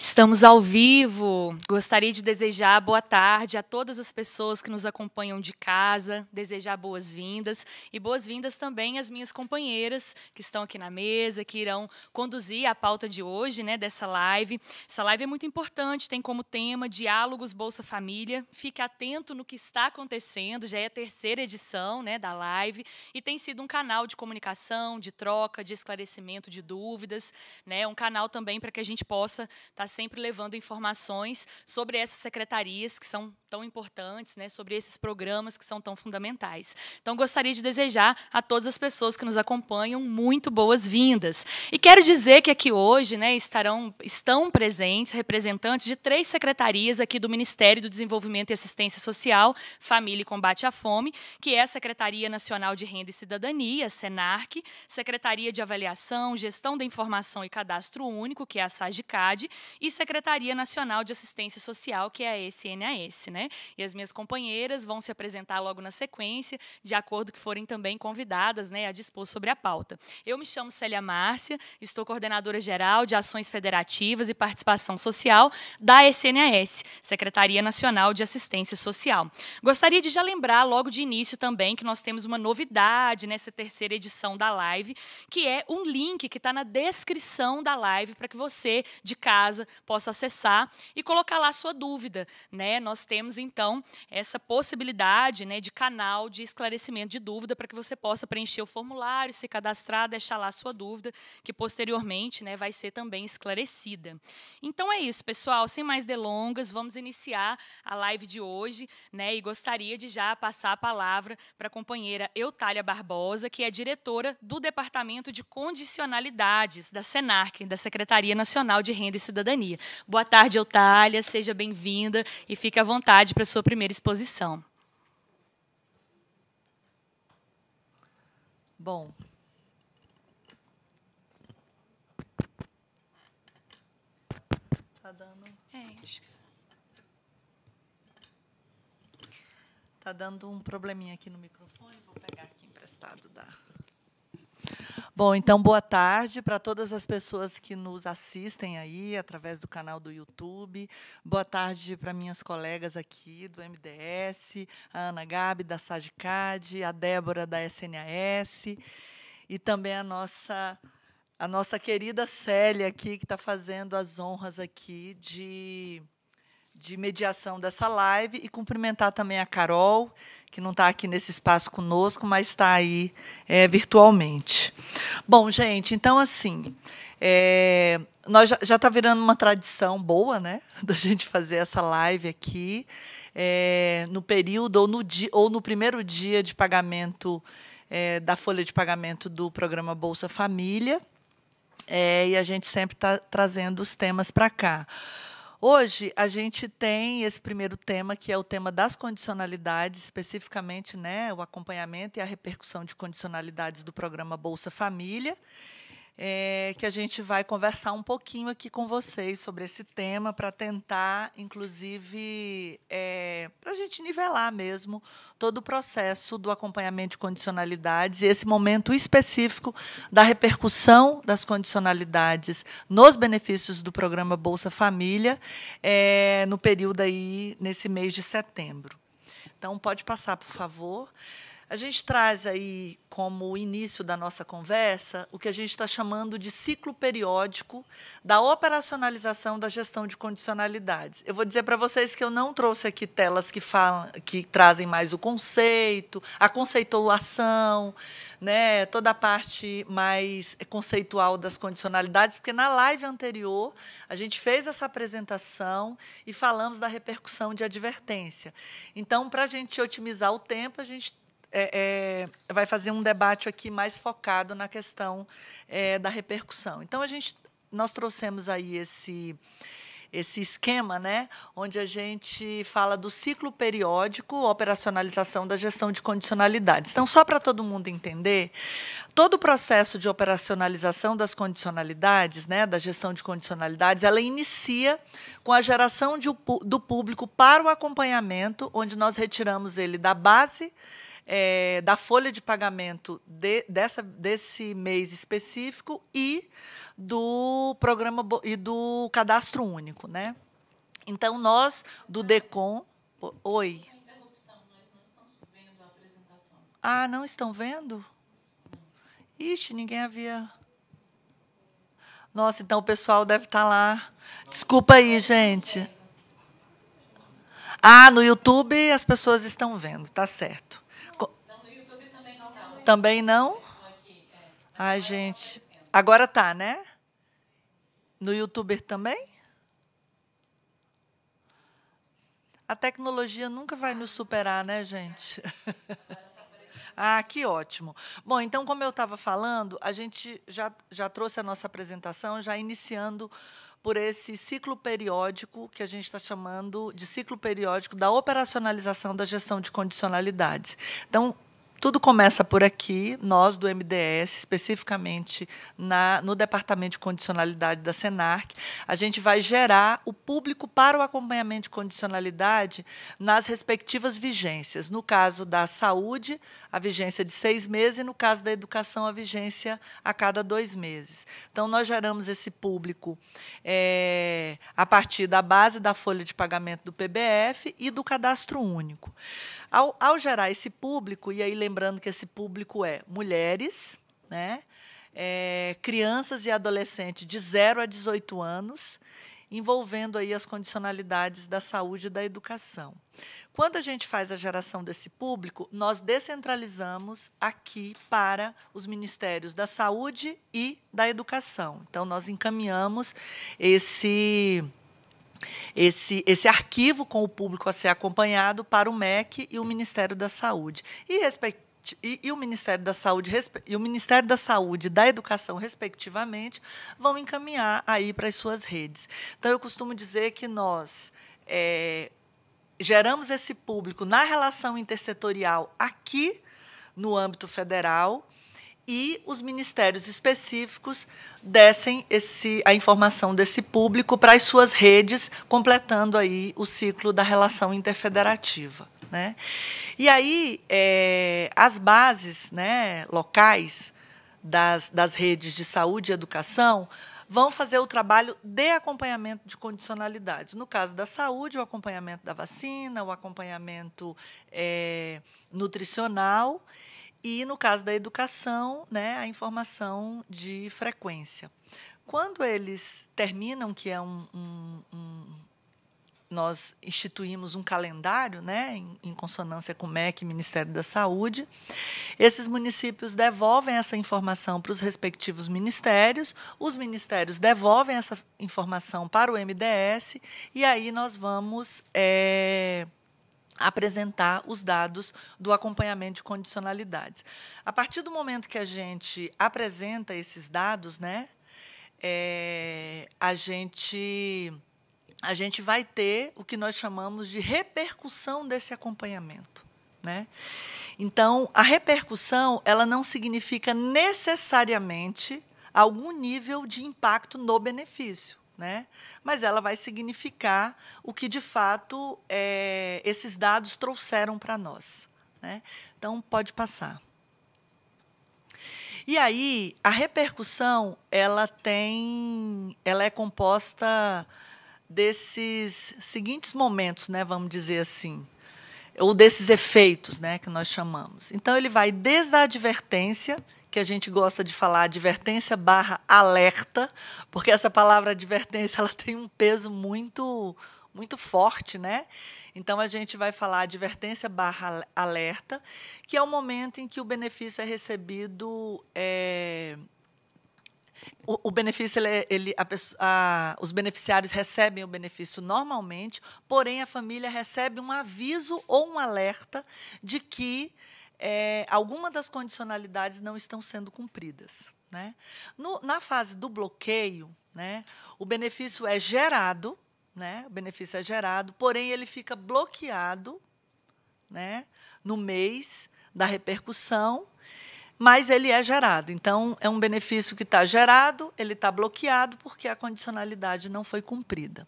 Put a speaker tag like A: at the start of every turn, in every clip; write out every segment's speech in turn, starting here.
A: Estamos ao vivo. Gostaria de desejar boa tarde a todas as pessoas que nos acompanham de casa, desejar boas-vindas e boas-vindas também às minhas companheiras que estão aqui na mesa, que irão conduzir a pauta de hoje, né, dessa live. Essa live é muito importante, tem como tema Diálogos Bolsa Família. Fique atento no que está acontecendo, já é a terceira edição, né, da live e tem sido um canal de comunicação, de troca, de esclarecimento de dúvidas, né, um canal também para que a gente possa estar sempre levando informações sobre essas secretarias que são tão importantes, né, sobre esses programas que são tão fundamentais. Então, gostaria de desejar a todas as pessoas que nos acompanham muito boas-vindas. E quero dizer que aqui hoje, né, estão presentes representantes de 3 secretarias aqui do Ministério do Desenvolvimento e Assistência Social, Família e Combate à Fome, que é a Secretaria Nacional de Renda e Cidadania, a SENARC, Secretaria de Avaliação, Gestão da Informação e Cadastro Único, que é a SAGICAD, e Secretaria Nacional de Assistência Social, que é a SNS, né? E as minhas companheiras vão se apresentar logo na sequência, de acordo que forem também convidadas, né, a dispor sobre a pauta. Eu me chamo Célia Márcia, estou coordenadora geral de Ações Federativas e Participação Social da SNS, Secretaria Nacional de Assistência Social. Gostaria de já lembrar logo de início também que nós temos uma novidade nessa terceira edição da live, que é um link que está na descrição da live para que você, de casa, possa acessar e colocar lá a sua dúvida, né? Nós temos, então, essa possibilidade, né, de canal de esclarecimento de dúvida para que você possa preencher o formulário, se cadastrar, deixar lá a sua dúvida, que posteriormente, né, vai ser também esclarecida. Então é isso, pessoal. Sem mais delongas, vamos iniciar a live de hoje, né, e gostaria de já passar a palavra para a companheira Eutália Barbosa, que é diretora do Departamento de Condicionalidades da SENARC, da Secretaria Nacional de Renda e Cidadania. Boa tarde, Eutália, seja bem-vinda e fique à vontade para a sua primeira exposição.
B: Bom, tá dando...
A: acho que...
B: Tá dando um probleminha aqui no microfone, vou pegar aqui emprestado da... Bom, então, boa tarde para todas as pessoas que nos assistem aí, através do canal do YouTube. Boa tarde para minhas colegas aqui do MDS, a Ana Gabi, da SAGICAD, a Débora, da SNS, e também a nossa querida Célia aqui, que está fazendo as honras aqui de mediação dessa live, e cumprimentar também a Carol, que não está aqui nesse espaço conosco, mas está aí virtualmente. Bom, gente, então, assim, nós já está virando uma tradição boa, né, da gente fazer essa live aqui, no período ou no primeiro dia de pagamento da folha de pagamento do programa Bolsa Família, e a gente sempre está trazendo os temas para cá. Hoje, a gente tem esse primeiro tema, que é o tema das condicionalidades, especificamente, né, o acompanhamento e a repercussão de condicionalidades do programa Bolsa Família, que a gente vai conversar um pouquinho aqui com vocês sobre esse tema, para tentar, inclusive, para a gente nivelar mesmo todo o processo do acompanhamento de condicionalidades e esse momento específico da repercussão das condicionalidades nos benefícios do programa Bolsa Família, no período aí, nesse mês de setembro. Então, pode passar, por favor. A gente traz aí, como início da nossa conversa, o que a gente está chamando de ciclo periódico da operacionalização da gestão de condicionalidades. Eu vou dizer para vocês que eu não trouxe aqui telas que trazem mais o conceito, a conceituação, né, toda a parte mais conceitual das condicionalidades, porque na live anterior a gente fez essa apresentação e falamos da repercussão de advertência. Então, para a gente otimizar o tempo, a gente vai fazer um debate aqui mais focado na questão da repercussão. Então, nós trouxemos aí esse esquema, né, onde a gente fala do ciclo periódico, operacionalização da gestão de condicionalidades. Então, só para todo mundo entender, todo o processo de operacionalização das condicionalidades, né, da gestão de condicionalidades, ela inicia com a geração do público para o acompanhamento, onde nós retiramos ele da base da folha de pagamento desse mês específico e do programa e do cadastro único, né? Então, nós, do DECOM... Oi. Ah, não estão vendo? Ixi, ninguém havia... Nossa, então o pessoal deve estar lá. Desculpa aí, gente. Ah, no YouTube as pessoas estão vendo, tá certo.
A: Então, no YouTube também não.
B: Também não? Ai, gente. Agora tá, né? No YouTube também? A tecnologia nunca vai nos superar, né, gente? Ah, que ótimo. Bom, então, como eu estava falando, a gente já trouxe a nossa apresentação, já iniciando por esse ciclo periódico, que a gente está chamando de ciclo periódico da operacionalização da gestão de condicionalidades. Então, tudo começa por aqui, nós do MDS, especificamente no Departamento de Condicionalidade da Senarc, a gente vai gerar o público para o acompanhamento de condicionalidade nas respectivas vigências. No caso da saúde, a vigência de 6 meses, e no caso da educação, a vigência a cada 2 meses. Então, nós geramos esse público a partir da base da folha de pagamento do PBF e do cadastro único. Ao gerar esse público, e aí lembrando que esse público é mulheres, né, crianças e adolescentes de 0 a 18 anos, envolvendo aí as condicionalidades da saúde e da educação. Quando a gente faz a geração desse público, nós descentralizamos aqui para os ministérios da saúde e da educação. Então, nós encaminhamos esse arquivo com o público a ser acompanhado para o MEC e o Ministério da Saúde. E o Ministério da Saúde e o Ministério da Saúde e da Educação, respectivamente, vão encaminhar aí para as suas redes. Então, eu costumo dizer que nós geramos esse público na relação intersetorial aqui no âmbito federal, e os ministérios específicos dessem a informação desse público para as suas redes, completando aí o ciclo da relação interfederativa, né? E aí, as bases, né, locais das redes de saúde e educação vão fazer o trabalho de acompanhamento de condicionalidades. No caso da saúde, o acompanhamento da vacina, o acompanhamento nutricional, e, no caso da educação, né, a informação de frequência. Quando eles terminam, que é nós instituímos um calendário, né, em consonância com o MEC e Ministério da Saúde, esses municípios devolvem essa informação para os respectivos ministérios, os ministérios devolvem essa informação para o MDS, e aí nós vamos apresentar os dados do acompanhamento de condicionalidades. A partir do momento que a gente apresenta esses dados, né, a gente vai ter o que nós chamamos de repercussão desse acompanhamento, né? Então, a repercussão, ela não significa necessariamente algum nível de impacto no benefício, né? Mas ela vai significar o que, de fato, esses dados trouxeram para nós, né? Então, pode passar. E aí, a repercussão, ela é composta desses seguintes momentos, né, vamos dizer assim, ou desses efeitos, né, que nós chamamos. Então, ele vai desde a advertência, que a gente gosta de falar advertência / alerta, porque essa palavra advertência ela tem um peso muito, muito forte, né? Então, a gente vai falar advertência / alerta, que é o momento em que o benefício é recebido. O benefício, os beneficiários recebem o benefício normalmente, porém, a família recebe um aviso ou um alerta de que alguma das condicionalidades não estão sendo cumpridas, né? Na fase do bloqueio, né, o benefício é gerado, né, porém, ele fica bloqueado, né, no mês da repercussão, mas ele é gerado. Então, é um benefício que está gerado, ele está bloqueado porque a condicionalidade não foi cumprida.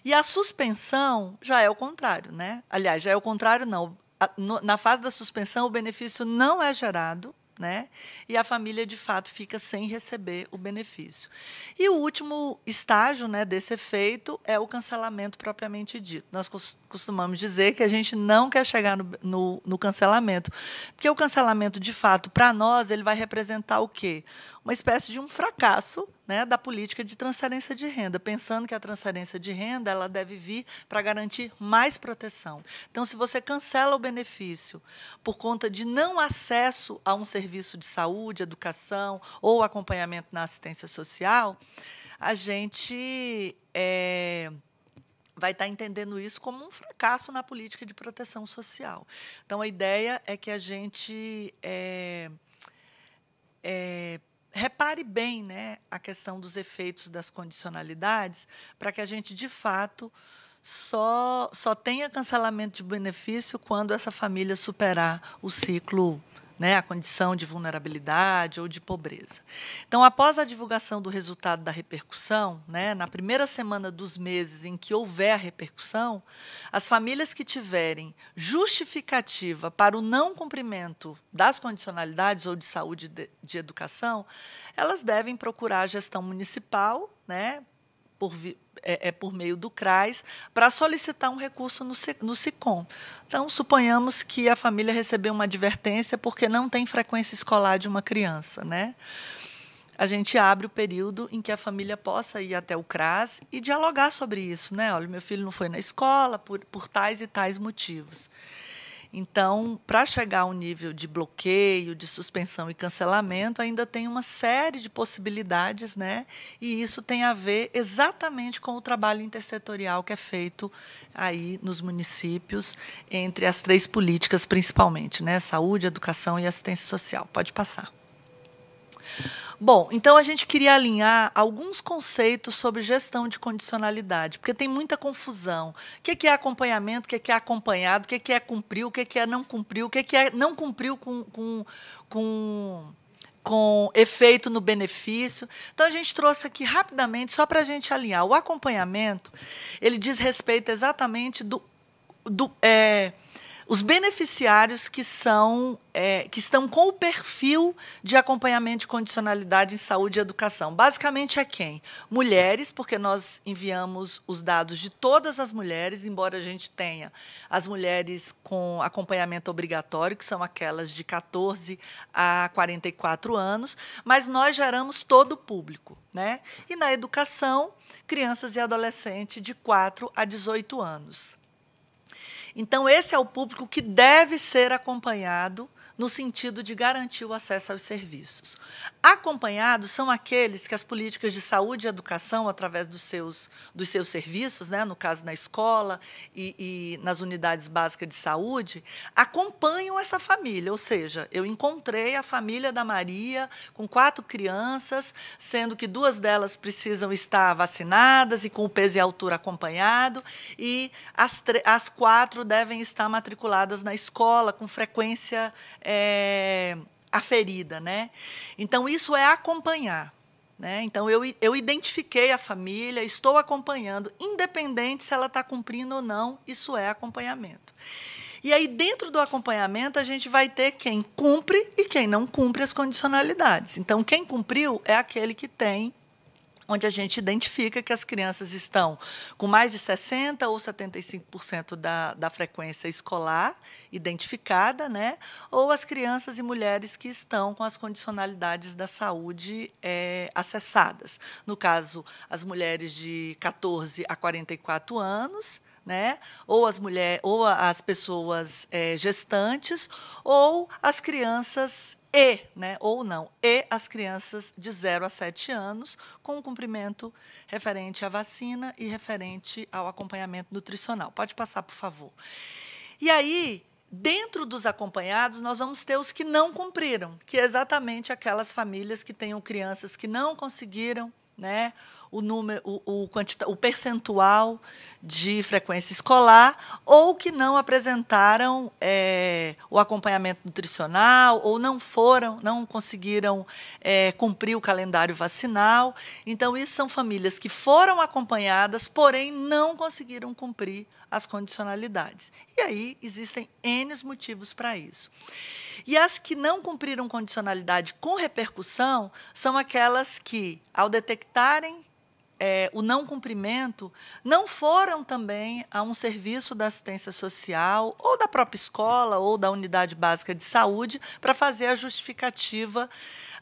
B: E a suspensão já é o contrário, né? Aliás, já é o contrário, não. na fase da suspensão, o benefício não é gerado, né? E a família, de fato, fica sem receber o benefício. E o último estágio, né, desse efeito é o cancelamento propriamente dito. Nós costumamos dizer que a gente não quer chegar no cancelamento, porque o cancelamento, de fato, para nós, ele vai representar o quê? Uma espécie de um fracasso, né, da política de transferência de renda, pensando que a transferência de renda ela deve vir para garantir mais proteção. Então, se você cancela o benefício por conta de não acesso a um serviço de saúde, educação ou acompanhamento na assistência social, a gente vai estar entendendo isso como um fracasso na política de proteção social. Então, a ideia é que a gente repare bem, né, a questão dos efeitos das condicionalidades, para que a gente, de fato, só tenha cancelamento de benefício quando essa família superar o ciclo, né, a condição de vulnerabilidade ou de pobreza. Então, após a divulgação do resultado da repercussão, né, na primeira semana dos meses em que houver a repercussão, as famílias que tiverem justificativa para o não cumprimento das condicionalidades ou de saúde de educação, elas devem procurar a gestão municipal, né, por meio do CRAS, para solicitar um recurso no SICOM. Então, suponhamos que a família recebeu uma advertência porque não tem frequência escolar de uma criança, né? A gente abre o período em que a família possa ir até o CRAS e dialogar sobre isso, né? Olha, meu filho não foi na escola por tais e tais motivos. Então, para chegar ao nível de bloqueio, de suspensão e cancelamento, ainda tem uma série de possibilidades, né? E isso tem a ver exatamente com o trabalho intersetorial que é feito aí nos municípios, entre as 3 políticas, principalmente, né? Saúde, educação e assistência social. Pode passar. Bom, então a gente queria alinhar alguns conceitos sobre gestão de condicionalidade, porque tem muita confusão. O que é acompanhamento, o que é acompanhado, o que é cumprir, o que é não cumprir, o que é não cumpriu com efeito no benefício. Então, a gente trouxe aqui rapidamente, só para a gente alinhar. O acompanhamento, ele diz respeito exatamente os beneficiários que estão com o perfil de acompanhamento de condicionalidade em saúde e educação. Basicamente é quem? Mulheres, porque nós enviamos os dados de todas as mulheres, embora a gente tenha as mulheres com acompanhamento obrigatório, que são aquelas de 14 a 44 anos, mas nós geramos todo o público, né? E na educação, crianças e adolescentes de 4 a 18 anos. Então, esse é o público que deve ser acompanhado no sentido de garantir o acesso aos serviços. Acompanhados são aqueles que as políticas de saúde e educação, através dos seus serviços, né, no caso na escola e nas unidades básicas de saúde, acompanham essa família. Ou seja, eu encontrei a família da Maria com 4 crianças, sendo que 2 delas precisam estar vacinadas e com o peso e altura acompanhado, e as 4 devem estar matriculadas na escola com frequência aferida, né? Então, isso é acompanhar, né? Então, eu identifiquei a família, estou acompanhando, independente se ela está cumprindo ou não, isso é acompanhamento. E aí, dentro do acompanhamento, a gente vai ter quem cumpre e quem não cumpre as condicionalidades. Então, quem cumpriu é aquele que tem, onde a gente identifica que as crianças estão com mais de 60% ou 75% da frequência escolar identificada, né? Ou as crianças e mulheres que estão com as condicionalidades da saúde acessadas. No caso, as mulheres de 14 a 44 anos, né? Ou as pessoas gestantes, ou as crianças e as crianças de 0 a 7 anos, com o cumprimento referente à vacina e referente ao acompanhamento nutricional. Pode passar, por favor. E aí, dentro dos acompanhados, nós vamos ter os que não cumpriram, que é exatamente aquelas famílias que tenham crianças que não conseguiram, né, o percentual de frequência escolar, ou que não apresentaram o acompanhamento nutricional, ou não conseguiram cumprir o calendário vacinal. Então, isso são famílias que foram acompanhadas, porém não conseguiram cumprir as condicionalidades. E aí existem N motivos para isso. E as que não cumpriram condicionalidade com repercussão são aquelas que, ao detectarem o não cumprimento, não foram também a um serviço da assistência social, ou da própria escola, ou da unidade básica de saúde, para fazer a justificativa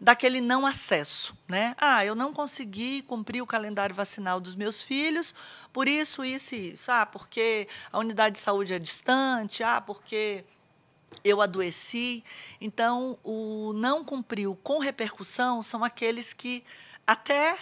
B: daquele não acesso, né? Eu não consegui cumprir o calendário vacinal dos meus filhos, por isso, isso e isso. Porque a unidade de saúde é distante, porque eu adoeci. Então, o não cumpriu com repercussão são aqueles que até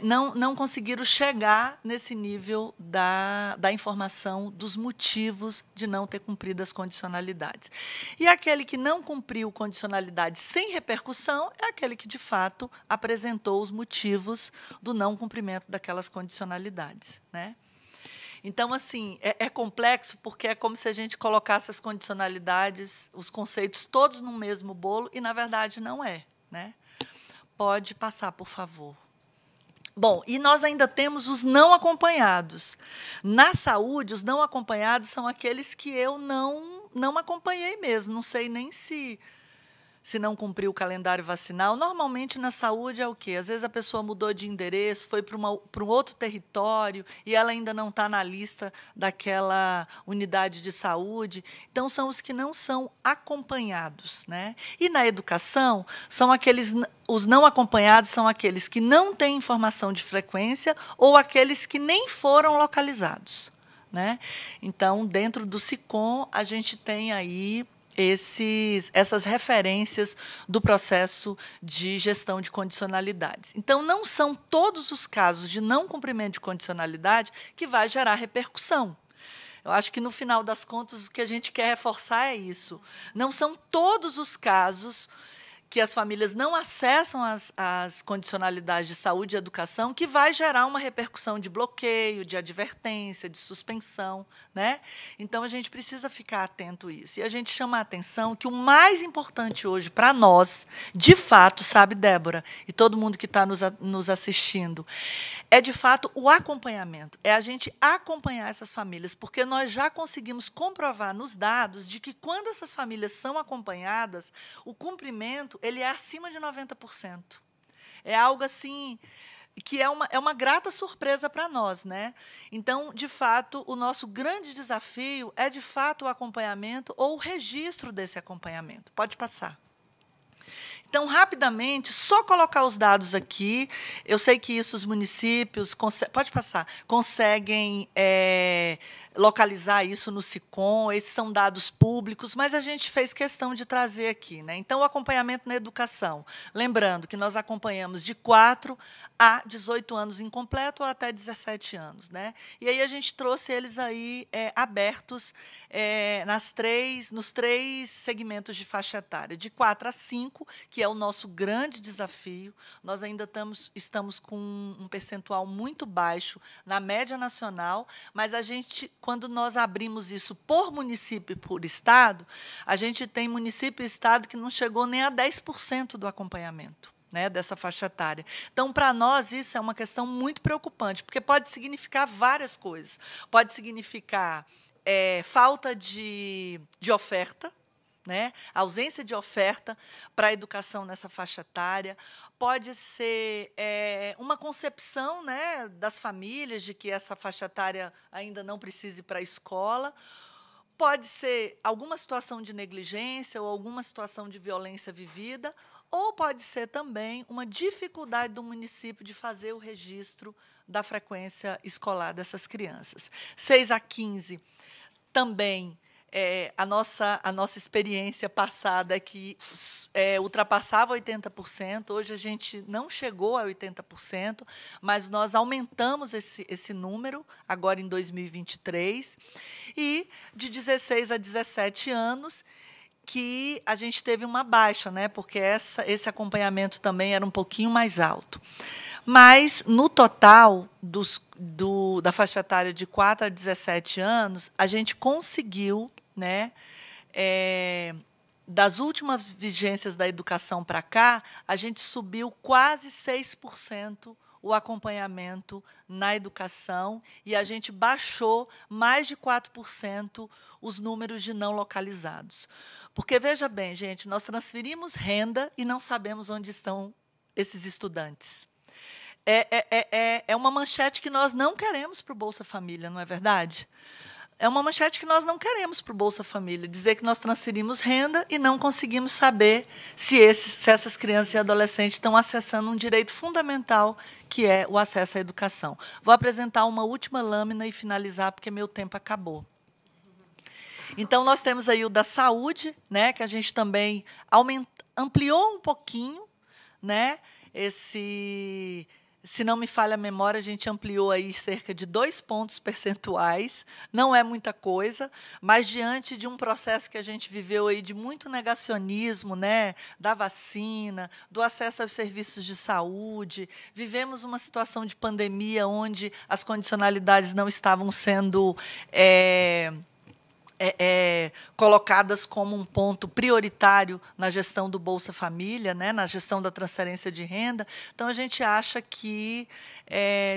B: não conseguiram chegar nesse nível da informação dos motivos de não ter cumprido as condicionalidades. E aquele que não cumpriu condicionalidade sem repercussão é aquele que, de fato, apresentou os motivos do não cumprimento daquelas condicionalidades, né? Então, assim, é complexo, porque é como se a gente colocasse as condicionalidades, os conceitos, todos no mesmo bolo, e, na verdade, não é, né? Pode passar, por favor. Bom, e nós ainda temos os não acompanhados. Na saúde, os não acompanhados são aqueles que eu não acompanhei mesmo, não sei nem se não cumpriu o calendário vacinal. Normalmente, na saúde, é o quê? Às vezes, a pessoa mudou de endereço, foi para um outro território, e ela ainda não está na lista daquela unidade de saúde. Então, são os que não são acompanhados, né? E, na educação, os não acompanhados são aqueles que não têm informação de frequência ou aqueles que nem foram localizados, né? Então, dentro do SICOM, a gente tem aí essas referências do processo de gestão de condicionalidades. Então, não são todos os casos de não cumprimento de condicionalidade que vai gerar repercussão. Eu acho que, no final das contas, o que a gente quer reforçar é isso. Não são todos os casos que as famílias não acessam as condicionalidades de saúde e educação, que vai gerar uma repercussão de bloqueio, de advertência, de suspensão, né? Então, a gente precisa ficar atento a isso. E a gente chama a atenção que o mais importante hoje para nós, de fato, sabe, Débora, e todo mundo que está nos assistindo, é, de fato, o acompanhamento. É a gente acompanhar essas famílias, porque nós já conseguimos comprovar nos dados de que, quando essas famílias são acompanhadas, o cumprimento ele é acima de 90%. É algo assim que é uma grata surpresa para nós, né? Então, de fato, o nosso grande desafio é, de fato, o acompanhamento ou o registro desse acompanhamento. Pode passar. Então, rapidamente, só colocar os dados aqui. Eu sei que isso os municípios pode passar, conseguem localizar isso no SICOM, esses são dados públicos, mas a gente fez questão de trazer aqui, né? Então, o acompanhamento na educação. Lembrando que nós acompanhamos de 4 a 18 anos incompleto ou até 17 anos, né? E aí a gente trouxe eles aí abertos nos 3 segmentos de faixa etária, de 4 a 5, que é o nosso grande desafio. Nós ainda estamos com um percentual muito baixo na média nacional, mas a gente, quando nós abrimos isso por município e por estado, a gente tem município e estado que não chegou nem a 10% do acompanhamento, né, dessa faixa etária. Então, para nós, isso é uma questão muito preocupante, porque pode significar várias coisas. Pode significar falta de oferta, né? Ausência de oferta para a educação nessa faixa etária. Pode ser uma concepção, né, das famílias de que essa faixa etária ainda não precisa ir para a escola. Pode ser alguma situação de negligência ou alguma situação de violência vivida, ou pode ser também uma dificuldade do município de fazer o registro da frequência escolar dessas crianças. 6 a 15, também, a nossa experiência passada é que ultrapassava 80%, hoje a gente não chegou a 80%, mas nós aumentamos esse número, agora em 2023, e de 16 a 17 anos, que a gente teve uma baixa, né, porque esse acompanhamento também era um pouquinho mais alto. Mas, no total, da faixa etária de 4 a 17 anos, a gente conseguiu, né, das últimas vigências da educação para cá, a gente subiu quase 6% o acompanhamento na educação e a gente baixou mais de 4% os números de não localizados. Porque, veja bem, gente, nós transferimos renda e não sabemos onde estão esses estudantes. É uma manchete que nós não queremos para o Bolsa Família, não é verdade? É uma manchete que nós não queremos para o Bolsa Família, dizer que nós transferimos renda e não conseguimos saber se essas crianças e adolescentes estão acessando um direito fundamental, que é o acesso à educação. Vou apresentar uma última lâmina e finalizar, porque meu tempo acabou. Então, nós temos aí o da saúde, né, que a gente também ampliou um pouquinho, né, se não me falha a memória, a gente ampliou aí cerca de 2 pontos percentuais. Não é muita coisa, mas diante de um processo que a gente viveu aí de muito negacionismo, né, da vacina, do acesso aos serviços de saúde, vivemos uma situação de pandemia onde as condicionalidades não estavam sendo colocadas como um ponto prioritário na gestão do Bolsa Família, né, na gestão da transferência de renda. Então, a gente acha que,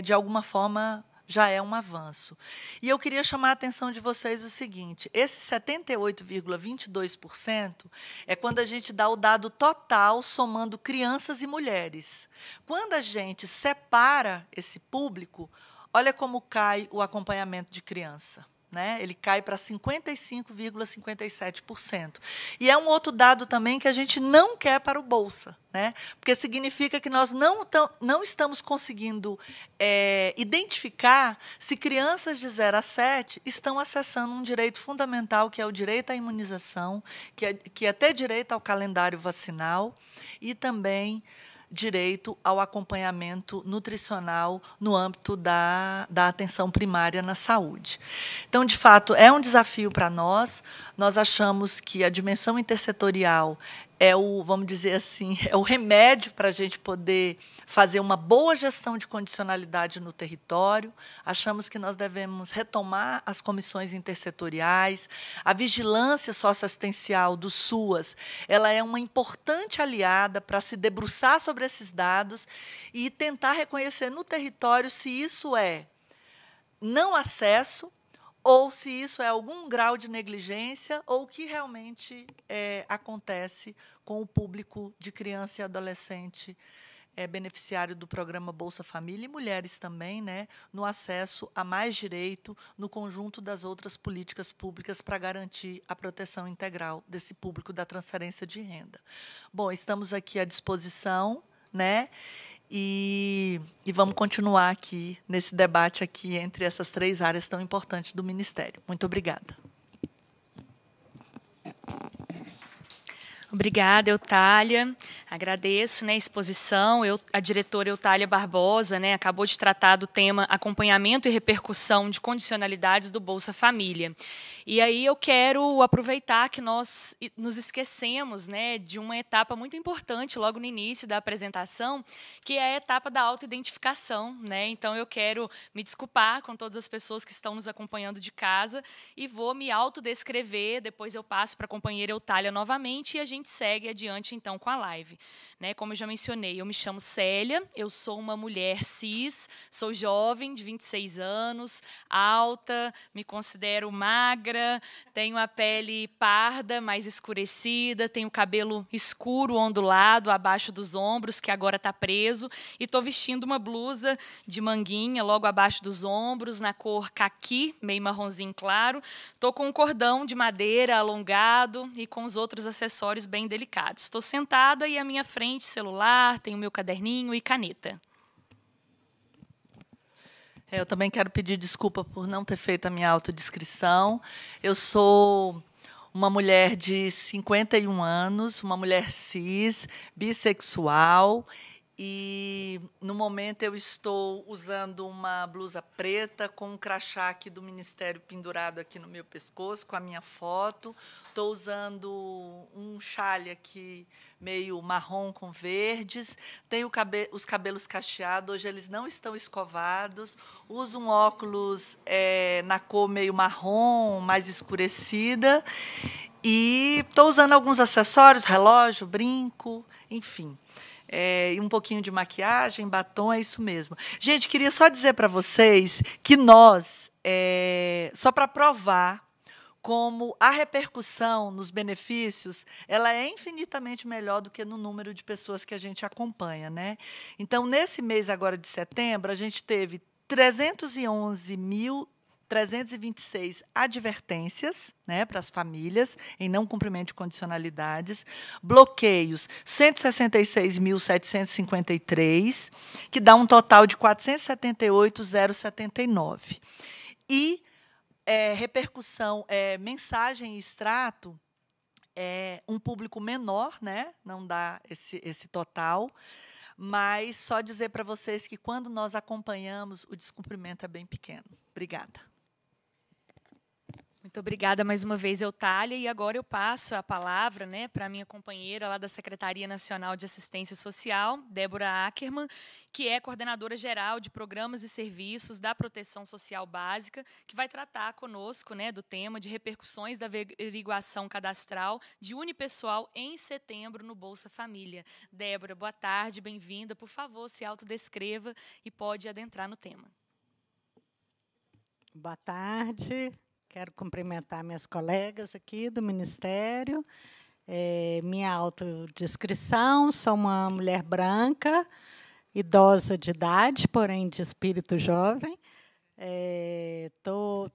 B: de alguma forma, já é um avanço. E eu queria chamar a atenção de vocês o seguinte: esse 78,22% é quando a gente dá o dado total, somando crianças e mulheres. Quando a gente separa esse público, olha como cai o acompanhamento de criança. Né? Ele cai para 55,57%. E é um outro dado também que a gente não quer para o Bolsa, né? Porque significa que nós não estamos conseguindo identificar se crianças de 0 a 7 estão acessando um direito fundamental, que é o direito à imunização, que é ter direito ao calendário vacinal e também direito ao acompanhamento nutricional no âmbito da atenção primária na saúde. Então, de fato, é um desafio para nós. Nós achamos que a dimensão intersetorial vamos dizer assim, é o remédio para a gente poder fazer uma boa gestão de condicionalidade no território. Achamos que nós devemos retomar as comissões intersetoriais. A vigilância socioassistencial do SUAS, ela é uma importante aliada para se debruçar sobre esses dados e tentar reconhecer no território se isso é não acesso, ou se isso é algum grau de negligência, ou o que realmente acontece com o público de criança e adolescente beneficiário do programa Bolsa Família, e mulheres também, né, no acesso a mais direito no conjunto das outras políticas públicas para garantir a proteção integral desse público da transferência de renda. Bom, estamos aqui à disposição, né? E vamos continuar aqui nesse debate aqui entre essas 3 áreas tão importantes do Ministério. Muito obrigada.
A: Obrigada, Eutália. Agradeço, né, a exposição. A diretora Eutália Barbosa, né, acabou de tratar do tema acompanhamento e repercussão de condicionalidades do Bolsa Família. E aí eu quero aproveitar que nós nos esquecemos, né, de uma etapa muito importante logo no início da apresentação, que é a etapa da autoidentificação, né? Então eu quero me desculpar com todas as pessoas que estão nos acompanhando de casa e vou me autodescrever, depois eu passo para a companheira Eutália novamente e a gente segue adiante então com a live. Né, como eu já mencionei, eu me chamo Célia, eu sou uma mulher cis, sou jovem, de 26 anos, alta, me considero magra, tenho a pele parda, mais escurecida, tenho cabelo escuro, ondulado, abaixo dos ombros, que agora está preso, e estou vestindo uma blusa de manguinha, logo abaixo dos ombros, na cor caqui, meio marronzinho claro. Estou com um cordão de madeira alongado e com os outros acessórios bem delicados. Estou sentada e à minha frente celular, tenho meu caderninho e caneta.
B: Eu também quero pedir desculpa por não ter feito a minha autodescrição. Eu sou uma mulher de 51 anos, uma mulher cis, bissexual E, no momento, eu estou usando uma blusa preta com um crachá aqui do Ministério pendurado aqui no meu pescoço, com a minha foto. Estou usando um chale aqui, meio marrom com verdes. Tenho os cabelos cacheados, hoje eles não estão escovados. Uso um óculos na cor meio marrom, mais escurecida. E estou usando alguns acessórios, relógio, brinco, enfim. E um pouquinho de maquiagem, batom, é isso mesmo. Gente, queria só dizer para vocês que nós, só para provar como a repercussão nos benefícios, ela é infinitamente melhor do que no número de pessoas que a gente acompanha, né? Então, nesse mês agora de setembro, a gente teve 326 advertências, né, para as famílias em não cumprimento de condicionalidades, bloqueios 166.753, que dá um total de 478.079. E repercussão, mensagem e extrato, um público menor, né, não dá esse total, mas só dizer para vocês que, quando nós acompanhamos, o descumprimento é bem pequeno. Obrigada.
A: Muito obrigada mais uma vez, Eutália. E agora eu passo a palavra, né, para a minha companheira lá da Secretaria Nacional de Assistência Social, Débora Ackerman, que é coordenadora geral de programas e serviços da Proteção Social Básica, que vai tratar conosco, né, do tema de repercussões da averiguação cadastral de unipessoal em setembro no Bolsa Família. Débora, boa tarde, bem-vinda. Por favor, se autodescreva e pode adentrar no tema.
C: Boa tarde. Quero cumprimentar minhas colegas aqui do Ministério. Minha autodescrição: sou uma mulher branca, idosa de idade, porém de espírito jovem.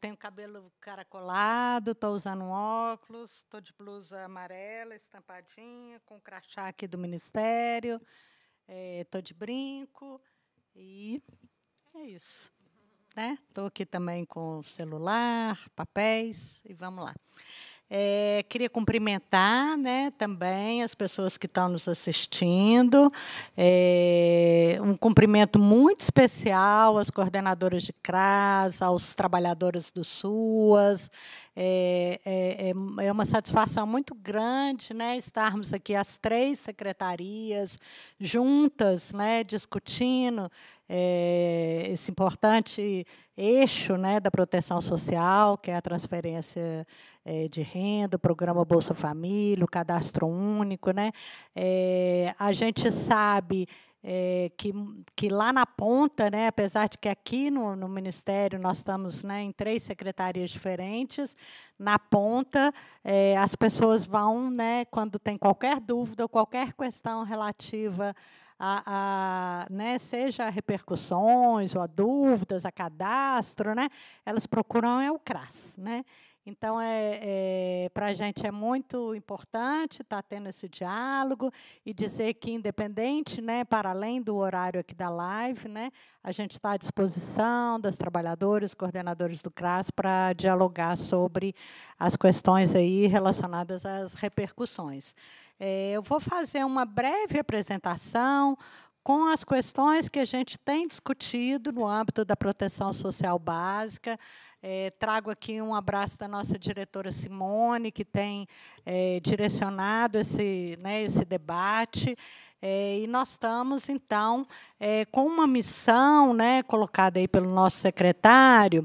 C: Tenho cabelo caracolado, estou usando um óculos, estou de blusa amarela, estampadinha, com crachá aqui do Ministério, estou de brinco, e é isso. Estou aqui também com celular, papéis, e vamos lá. Queria cumprimentar, né, também as pessoas que estão nos assistindo. Um cumprimento muito especial às coordenadoras de CRAS, aos trabalhadores do SUAS. É uma satisfação muito grande, né, estarmos aqui as 3 secretarias juntas, né, discutindo esse importante eixo, né, da proteção social, que é a transferência de renda, o programa Bolsa Família, o cadastro único, né? A gente sabe que lá na ponta, né, apesar de que aqui no Ministério nós estamos, né, em 3 secretarias diferentes, na ponta as pessoas vão, né, quando tem qualquer dúvida ou qualquer questão relativa né, seja a repercussões ou a dúvidas, a cadastro, né, elas procuram o CRAS, né? Então, para a gente é muito importante estar tendo esse diálogo e dizer que, independente, né, para além do horário aqui da live, né, a gente está à disposição das trabalhadoras, coordenadores do CRAS, para dialogar sobre as questões aí relacionadas às repercussões. Eu vou fazer uma breve apresentação com as questões que a gente tem discutido no âmbito da proteção social básica. Trago aqui um abraço da nossa diretora Simone, que tem direcionado esse debate. E nós estamos, então, com uma missão, né, colocada aí pelo nosso secretário,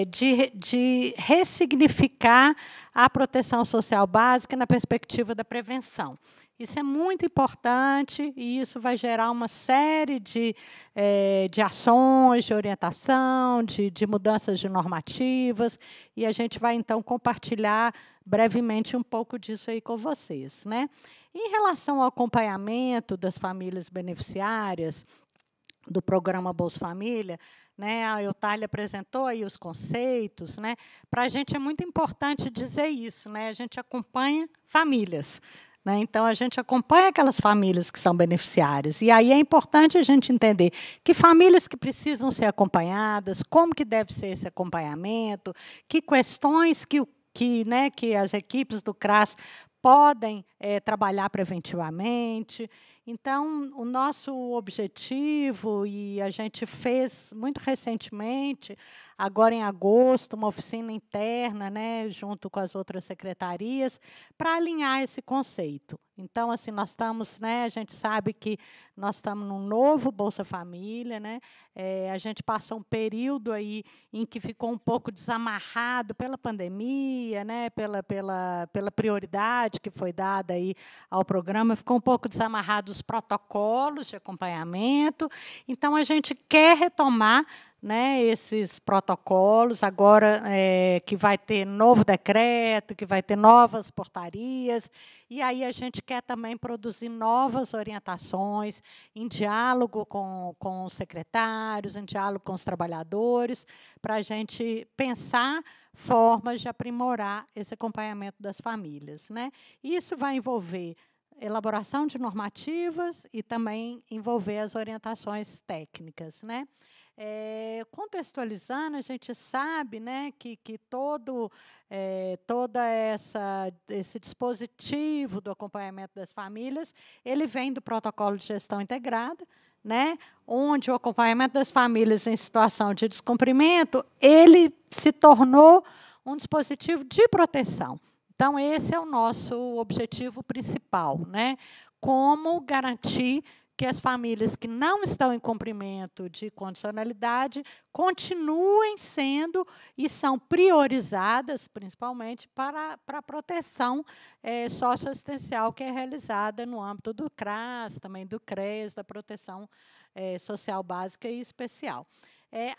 C: de ressignificar a proteção social básica na perspectiva da prevenção. Isso é muito importante e isso vai gerar uma série de ações, de orientação, de mudanças de normativas, e a gente vai, então, compartilhar brevemente um pouco disso aí com vocês, né? Em relação ao acompanhamento das famílias beneficiárias do programa Bolsa Família, né, a Eutália apresentou aí os conceitos, né? Para a gente é muito importante dizer isso, né? A gente acompanha famílias. Então, a gente acompanha aquelas famílias que são beneficiárias. E aí é importante a gente entender que famílias que precisam ser acompanhadas, como que deve ser esse acompanhamento, que questões que as equipes do CRAS podem trabalhar preventivamente. Então, o nosso objetivo, e a gente fez muito recentemente, agora em agosto, uma oficina interna, né, junto com as outras secretarias, para alinhar esse conceito. Então, assim, nós estamos, né, a gente sabe que nós estamos num novo Bolsa Família, né, a gente passou um período aí em que ficou um pouco desamarrado pela pandemia, né, pela prioridade que foi dada aí ao programa, ficou um pouco desamarrado os protocolos de acompanhamento. Então, a gente quer retomar, né, esses protocolos, agora que vai ter novo decreto, que vai ter novas portarias, e aí a gente quer também produzir novas orientações, em diálogo com os secretários, em diálogo com os trabalhadores, para a gente pensar formas de aprimorar esse acompanhamento das famílias, né? Isso vai envolver elaboração de normativas e também envolver as orientações técnicas, né? Contextualizando, a gente sabe, né, que esse dispositivo do acompanhamento das famílias, ele vem do protocolo de gestão integrada, né, onde o acompanhamento das famílias em situação de descumprimento, ele se tornou um dispositivo de proteção. Então, esse é o nosso objetivo principal, né? Como garantir que as famílias que não estão em cumprimento de condicionalidade continuem sendo e são priorizadas, principalmente, para a proteção socioassistencial que é realizada no âmbito do CRAS, também do CRES, da proteção social básica e especial.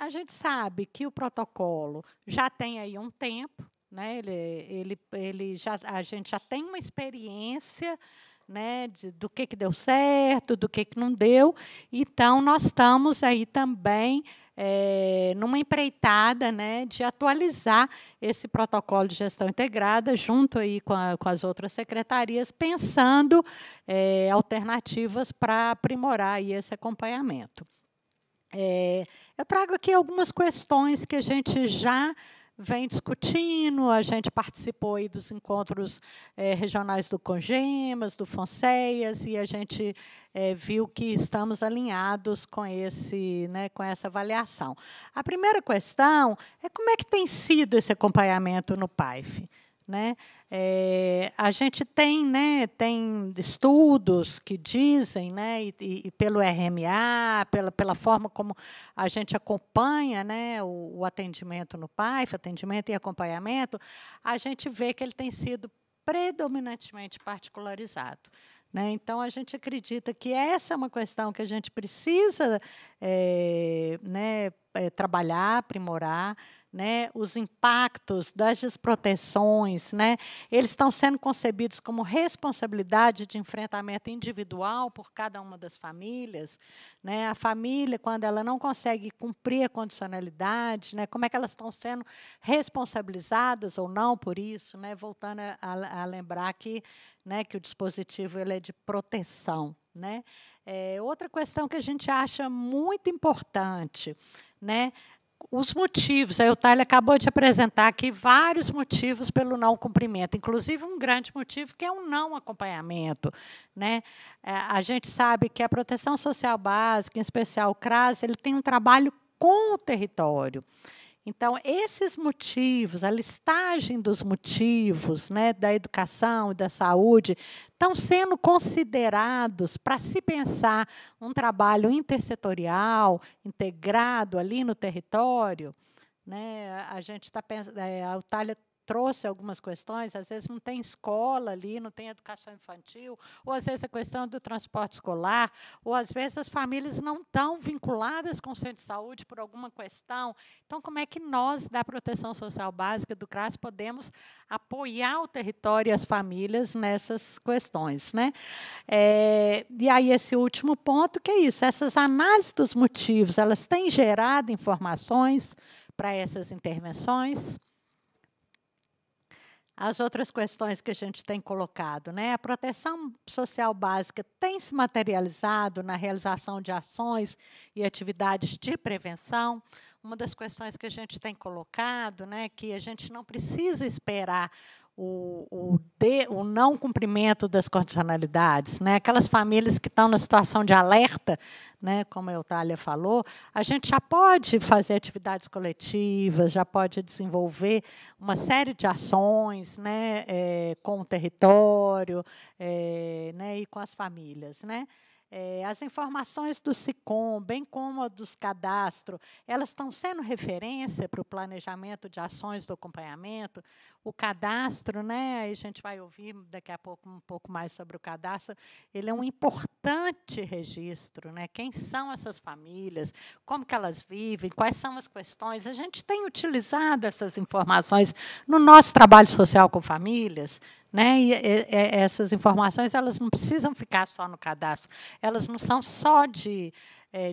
C: A gente sabe que o protocolo já tem aí um tempo, né? A gente já tem uma experiência, né, do que deu certo, do que não deu. Então, nós estamos aí também numa empreitada, né, de atualizar esse protocolo de gestão integrada, junto aí com as outras secretarias, pensando alternativas para aprimorar aí esse acompanhamento. Eu trago aqui algumas questões que a gente já vem discutindo, a gente participou aí dos encontros regionais do CONGEMAS, do FONSEAS, e a gente viu que estamos alinhados com essa avaliação. A primeira questão é como é que tem sido esse acompanhamento no PAIF, né? A gente tem estudos que dizem, né, e pelo RMA, pela forma como a gente acompanha, né, o atendimento no PAIF, atendimento e acompanhamento, a gente vê que ele tem sido predominantemente particularizado, né? Então, a gente acredita que essa é uma questão que a gente precisa trabalhar, aprimorar, né? Os impactos das desproteções, né? Eles estão sendo concebidos como responsabilidade de enfrentamento individual por cada uma das famílias, né? A família, quando ela não consegue cumprir a condicionalidade, né? Como é que elas estão sendo responsabilizadas ou não por isso, né? Voltando a lembrar que o dispositivo ele é de proteção, né? Outra questão que a gente acha muito importante, né? Os motivos, a Eutália acabou de apresentar aqui vários motivos pelo não cumprimento, inclusive um grande motivo que é o não acompanhamento, né? A gente sabe que a proteção social básica, em especial o CRAS, ele tem um trabalho com o território. Então, esses motivos, a listagem dos motivos, né, da educação e da saúde, estão sendo considerados para se pensar um trabalho intersetorial, integrado ali no território, né? A gente está pensando, a Eutália trouxe algumas questões, às vezes não tem escola ali, não tem educação infantil, ou às vezes a questão do transporte escolar, ou às vezes as famílias não estão vinculadas com o centro de saúde por alguma questão. Então, como é que nós, da Proteção Social Básica, do CRAS, podemos apoiar o território e as famílias nessas questões, né? E aí, esse último ponto, que é isso, essas análises dos motivos, elas têm gerado informações para essas intervenções. As outras questões que a gente tem colocado, né? A proteção social básica tem se materializado na realização de ações e atividades de prevenção. Uma das questões que a gente tem colocado, né, que a gente não precisa esperar o não cumprimento das condicionalidades, né? Aquelas famílias que estão na situação de alerta, né? Como a Eutália falou, a gente já pode fazer atividades coletivas, já pode desenvolver uma série de ações, né? Com o território, né? E com as famílias, né? As informações do SICOM, bem como a dos cadastros, elas estão sendo referência para o planejamento de ações do acompanhamento. O cadastro, né, aí a gente vai ouvir daqui a pouco um pouco mais sobre o cadastro, ele é um importante registro, né? Quem são essas famílias, como que elas vivem, quais são as questões. A gente tem utilizado essas informações no nosso trabalho social com famílias, né? E essas informações elas não precisam ficar só no cadastro, elas não são só de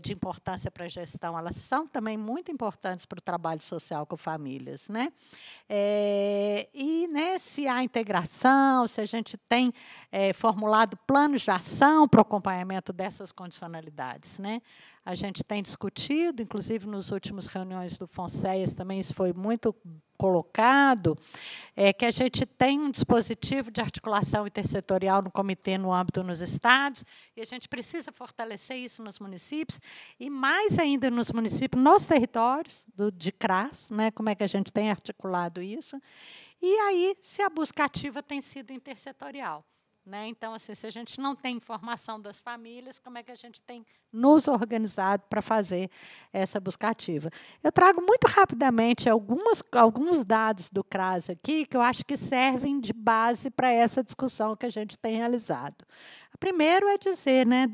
C: importância para a gestão, elas são também muito importantes para o trabalho social com famílias, né? E, né, se há integração, se a gente tem formulado planos de ação para o acompanhamento dessas condicionalidades, né? A gente tem discutido, inclusive nos últimos reuniões do FONSEAS também isso foi muito colocado, que a gente tem um dispositivo de articulação intersetorial no comitê no âmbito nos estados, e a gente precisa fortalecer isso nos municípios, e mais ainda nos municípios, nos territórios de CRAS, né, como é que a gente tem articulado isso, e aí se a busca ativa tem sido intersetorial. Né? Então, assim, se a gente não tem informação das famílias, como é que a gente tem nos organizado para fazer essa busca ativa? Eu trago muito rapidamente alguns dados do CRAS aqui, que eu acho que servem de base para essa discussão que a gente tem realizado. Primeiro é dizer, né,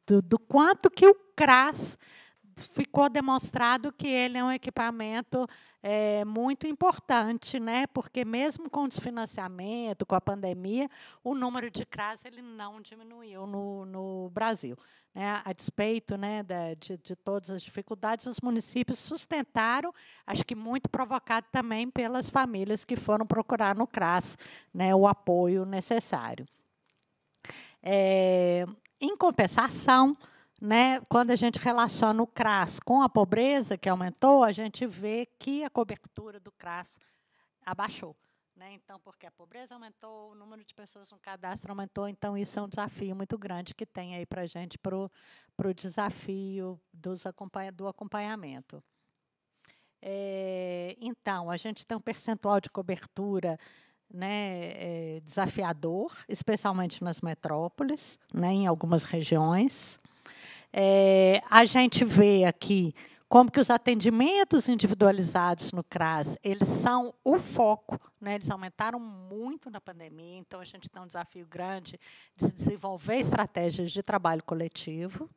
C: do quanto que o CRAS ficou demonstrado que ele é um equipamento muito importante, né? Porque mesmo com o desfinanciamento, com a pandemia, o número de CRAS ele não diminuiu no Brasil. Né? A despeito, né, de todas as dificuldades, os municípios sustentaram, acho que muito provocado também pelas famílias que foram procurar no CRAS, né, o apoio necessário. Em compensação, né, quando a gente relaciona o CRAS com a pobreza, que aumentou, a gente vê que a cobertura do CRAS abaixou. Né? Então, porque a pobreza aumentou, o número de pessoas no cadastro aumentou, então isso é um desafio muito grande que tem aí para a gente, para o desafio do acompanhamento. Então, a gente tem um percentual de cobertura, né, desafiador, especialmente nas metrópoles, né, em algumas regiões. A gente vê aqui como que os atendimentos individualizados no CRAS, eles são o foco, né? Eles aumentaram muito na pandemia, então a gente tem um desafio grande de desenvolver estratégias de trabalho coletivo.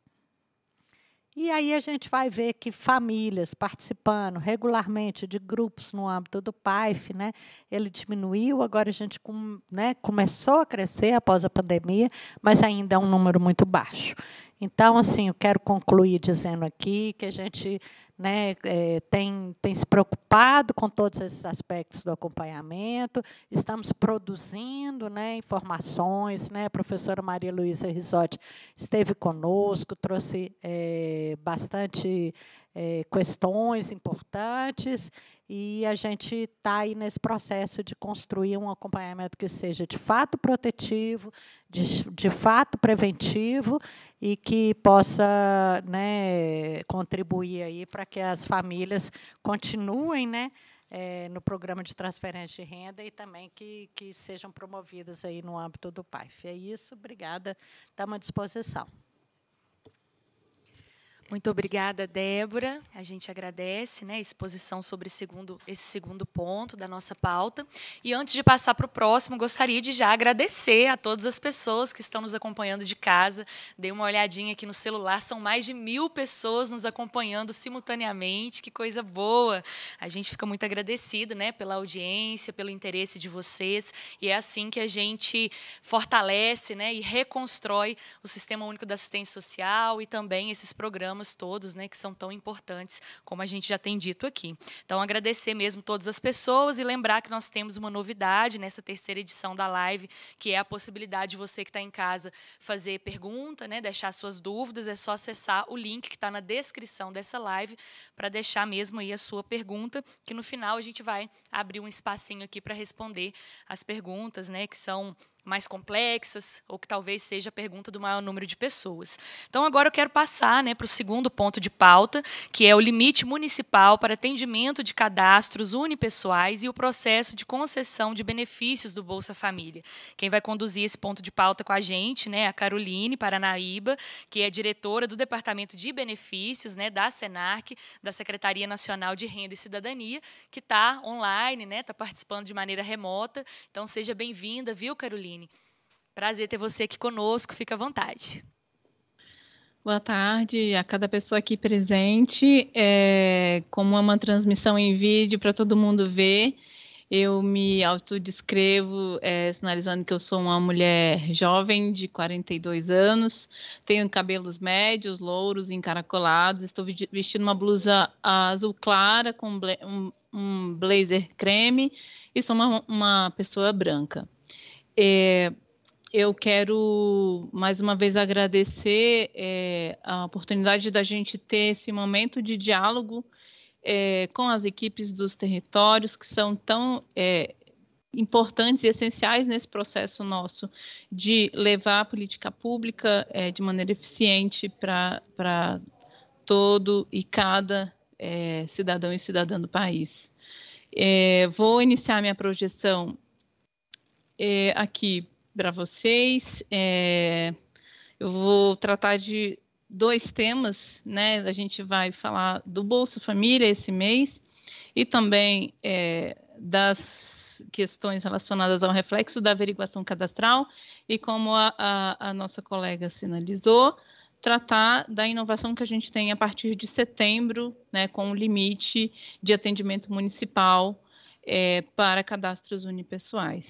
C: E aí a gente vai ver que famílias participando regularmente de grupos no âmbito do PAIF, né, ele diminuiu, agora a gente começou a crescer após a pandemia, mas ainda é um número muito baixo. Então, assim, eu quero concluir dizendo aqui que a gente, né, tem se preocupado com todos esses aspectos do acompanhamento, estamos produzindo, né, informações, né, a professora Maria Luísa Risotti esteve conosco, trouxe bastante questões importantes, e a gente está aí nesse processo de construir um acompanhamento que seja de fato protetivo, de fato preventivo, e que possa, né, contribuir aí para que as famílias continuem, né, no programa de transferência de renda e também que sejam promovidas aí no âmbito do PAIF. É isso, obrigada, estamos à disposição.
A: Muito obrigada, Débora. A gente agradece, né, a exposição sobre esse segundo ponto da nossa pauta. E antes de passar para o próximo, gostaria de já agradecer a todas as pessoas que estão nos acompanhando de casa. Dei uma olhadinha aqui no celular, são mais de 1000 pessoas nos acompanhando simultaneamente. Que coisa boa! A gente fica muito agradecido, né, pela audiência, pelo interesse de vocês. E é assim que a gente fortalece, né, e reconstrói o Sistema Único da Assistência Social e também esses programas programas todos, né, que são tão importantes, como a gente já tem dito aqui. Então, agradecer mesmo todas as pessoas e lembrar que nós temos uma novidade nessa terceira edição da live, que é a possibilidade de você que está em casa fazer pergunta, né, deixar suas dúvidas. É só acessar o link que está na descrição dessa live para deixar mesmo aí a sua pergunta, que no final a gente vai abrir um espacinho aqui para responder as perguntas, né, que são mais complexas, ou que talvez seja a pergunta do maior número de pessoas. Então, agora eu quero passar, né, para o segundo ponto de pauta, que é o limite municipal para atendimento de cadastros unipessoais e o processo de concessão de benefícios do Bolsa Família. Quem vai conduzir esse ponto de pauta com a gente, né, é a Caroline Paranaíba, que é diretora do Departamento de Benefícios, né, da SENARC, da Secretaria Nacional de Renda e Cidadania, que está online, né, está participando de maneira remota. Então, seja bem-vinda, viu, Caroline? Prazer ter você aqui conosco, fica à vontade.
D: Boa tarde a cada pessoa aqui presente. Como é uma transmissão em vídeo para todo mundo ver, eu me autodescrevo sinalizando que eu sou uma mulher jovem de 42 anos, tenho cabelos médios, louros, encaracolados, estou vestindo uma blusa azul clara com um blazer creme e sou uma pessoa branca. Eu quero, mais uma vez, agradecer a oportunidade da gente ter esse momento de diálogo com as equipes dos territórios, que são tão importantes e essenciais nesse processo nosso de levar a política pública de maneira eficiente para todo e cada cidadão e cidadã do país. Vou iniciar minha projeção aqui para vocês. Eu vou tratar de 2 temas, né? A gente vai falar do Bolsa Família esse mês e também das questões relacionadas ao reflexo da averiguação cadastral e, como a nossa colega sinalizou, tratar da inovação que a gente tem a partir de setembro, né, com o limite de atendimento municipal para cadastros unipessoais.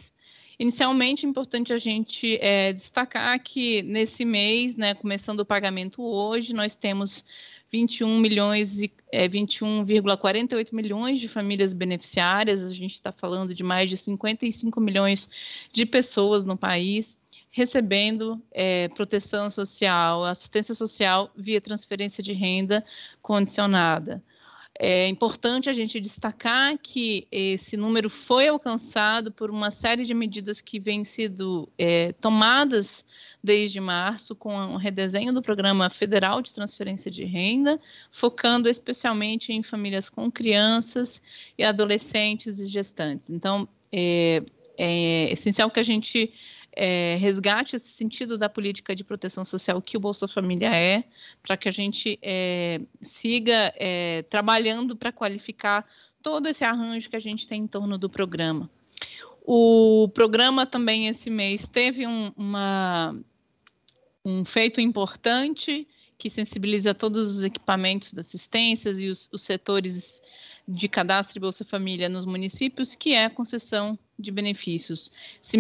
D: Inicialmente, é importante a gente destacar que nesse mês, né, começando o pagamento hoje, nós temos 21,48 milhões de famílias beneficiárias. A gente está falando de mais de 55 milhões de pessoas no país recebendo proteção social, assistência social via transferência de renda condicionada. É importante a gente destacar que esse número foi alcançado por uma série de medidas que vêm sido tomadas desde março, com o redesenho do Programa Federal de Transferência de Renda, focando especialmente em famílias com crianças e adolescentes e gestantes. Então, é essencial que a gente resgate esse sentido da política de proteção social que o Bolsa Família para que a gente siga trabalhando para qualificar todo esse arranjo que a gente tem em torno do programa. O programa também, esse mês, teve um feito importante que sensibiliza todos os equipamentos da assistência e os setores de cadastro e Bolsa Família nos municípios, que é a concessão de benefícios. Esse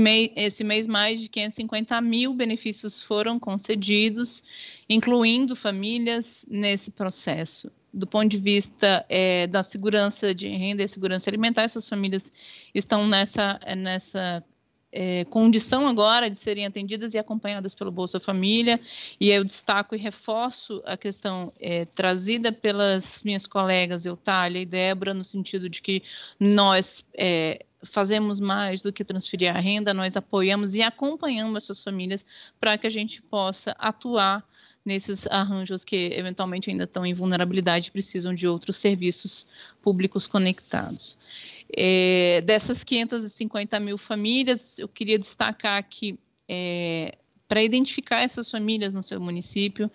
D: mês, mais de 550 mil benefícios foram concedidos, incluindo famílias nesse processo. Do ponto de vista da segurança de renda e segurança alimentar, essas famílias estão nessa condição agora de serem atendidas e acompanhadas pelo Bolsa Família, e eu destaco e reforço a questão trazida pelas minhas colegas Eutália e Débora, no sentido de que nós fazemos mais do que transferir a renda, nós apoiamos e acompanhamos essas famílias para que a gente possa atuar nesses arranjos que eventualmente ainda estão em vulnerabilidade e precisam de outros serviços públicos conectados. Dessas 550 mil famílias, eu queria destacar que, para identificar essas famílias no seu município,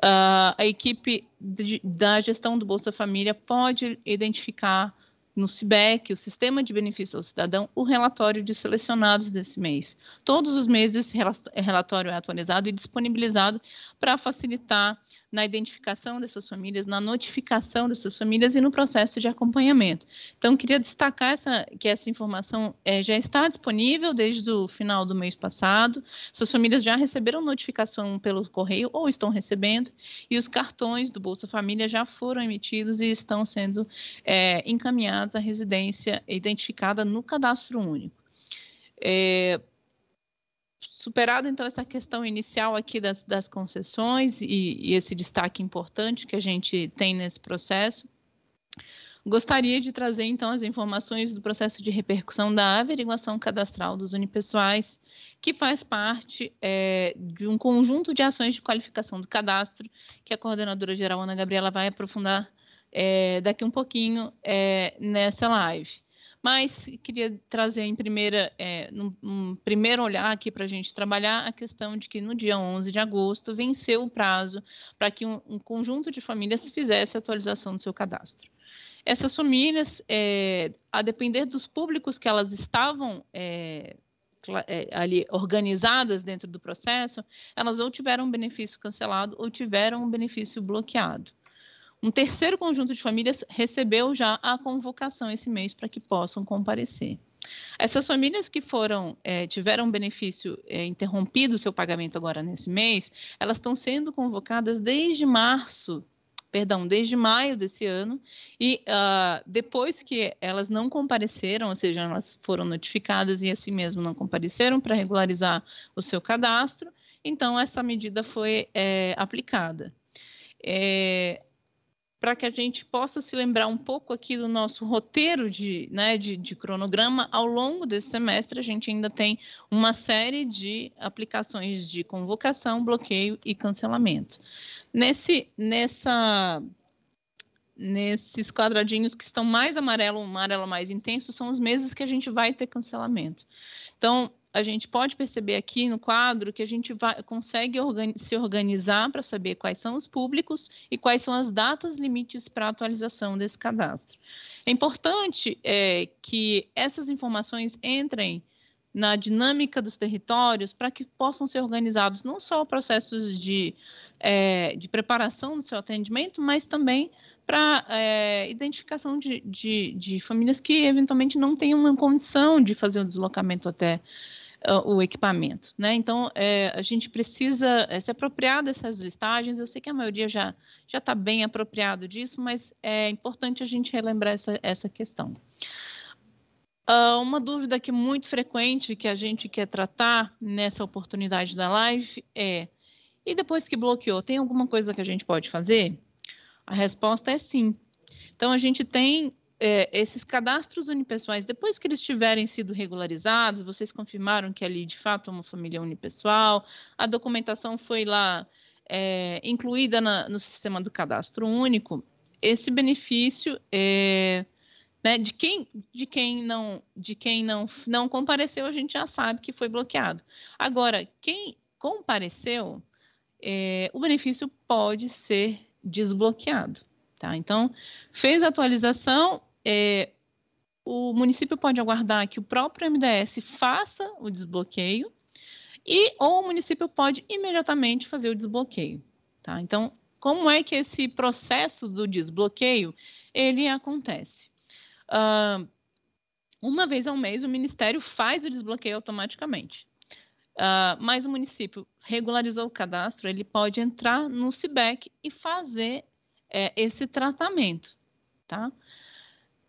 D: a equipe da gestão do Bolsa Família pode identificar no SIBEC, o Sistema de Benefício ao Cidadão, o relatório de selecionados desse mês. Todos os meses esse relatório é atualizado e disponibilizado para facilitar na identificação dessas famílias, na notificação dessas famílias e no processo de acompanhamento. Então, queria destacar que essa informação já está disponível desde o final do mês passado. Essas famílias já receberam notificação pelo correio ou estão recebendo, e os cartões do Bolsa Família já foram emitidos e estão sendo encaminhados à residência identificada no Cadastro Único. Superado, então, essa questão inicial aqui das concessões e esse destaque importante que a gente tem nesse processo, gostaria de trazer, então, as informações do processo de repercussão da averiguação cadastral dos unipessoais, que faz parte de um conjunto de ações de qualificação do cadastro, que a coordenadora-geral Ana Gabriela vai aprofundar daqui um pouquinho nessa live. Mas queria trazer num primeiro olhar aqui para a gente trabalhar a questão de que no dia 11 de agosto venceu o prazo para que um conjunto de famílias fizesse a atualização do seu cadastro. Essas famílias, a depender dos públicos que elas estavam ali organizadas dentro do processo, elas ou tiveram um benefício cancelado ou tiveram um benefício bloqueado. Um terceiro conjunto de famílias recebeu já a convocação esse mês para que possam comparecer. Essas famílias que tiveram benefício interrompido o seu pagamento agora nesse mês, elas estão sendo convocadas desde maio desse ano, e depois que elas não compareceram, ou seja, elas foram notificadas e assim mesmo não compareceram para regularizar o seu cadastro, então essa medida foi aplicada. Para que a gente possa se lembrar um pouco aqui do nosso roteiro de cronograma, ao longo desse semestre a gente ainda tem uma série de aplicações de convocação, bloqueio e cancelamento. Nesses quadradinhos que estão mais amarelo, um amarelo mais intenso, são os meses que a gente vai ter cancelamento. Então, a gente pode perceber aqui no quadro que a gente consegue se organizar para saber quais são os públicos e quais são as datas limites para a atualização desse cadastro. É importante que essas informações entrem na dinâmica dos territórios para que possam ser organizados não só processos de preparação do seu atendimento, mas também para identificação de famílias que eventualmente não tenham uma condição de fazer o deslocamento até o equipamento, né? Então, a gente precisa se apropriar dessas listagens. Eu sei que a maioria já está bem apropriado disso, mas é importante a gente relembrar essa questão. Uma dúvida que é muito frequente que a gente quer tratar nessa oportunidade da live e depois que bloqueou, tem alguma coisa que a gente pode fazer? A resposta é sim. Então, a gente tem esses cadastros unipessoais, depois que eles tiverem sido regularizados, vocês confirmaram que ali, de fato, é uma família unipessoal, a documentação foi lá incluída no sistema do cadastro único, esse benefício de quem não compareceu, a gente já sabe que foi bloqueado. Agora, quem compareceu, o benefício pode ser desbloqueado. Tá? Então, fez a atualização, o município pode aguardar que o próprio MDS faça o desbloqueio ou o município pode imediatamente fazer o desbloqueio. Tá? Então, como é que esse processo do desbloqueio ele acontece? Uma vez ao mês, o Ministério faz o desbloqueio automaticamente. Mas o município regularizou o cadastro, ele pode entrar no CIBEC e fazer esse tratamento, tá?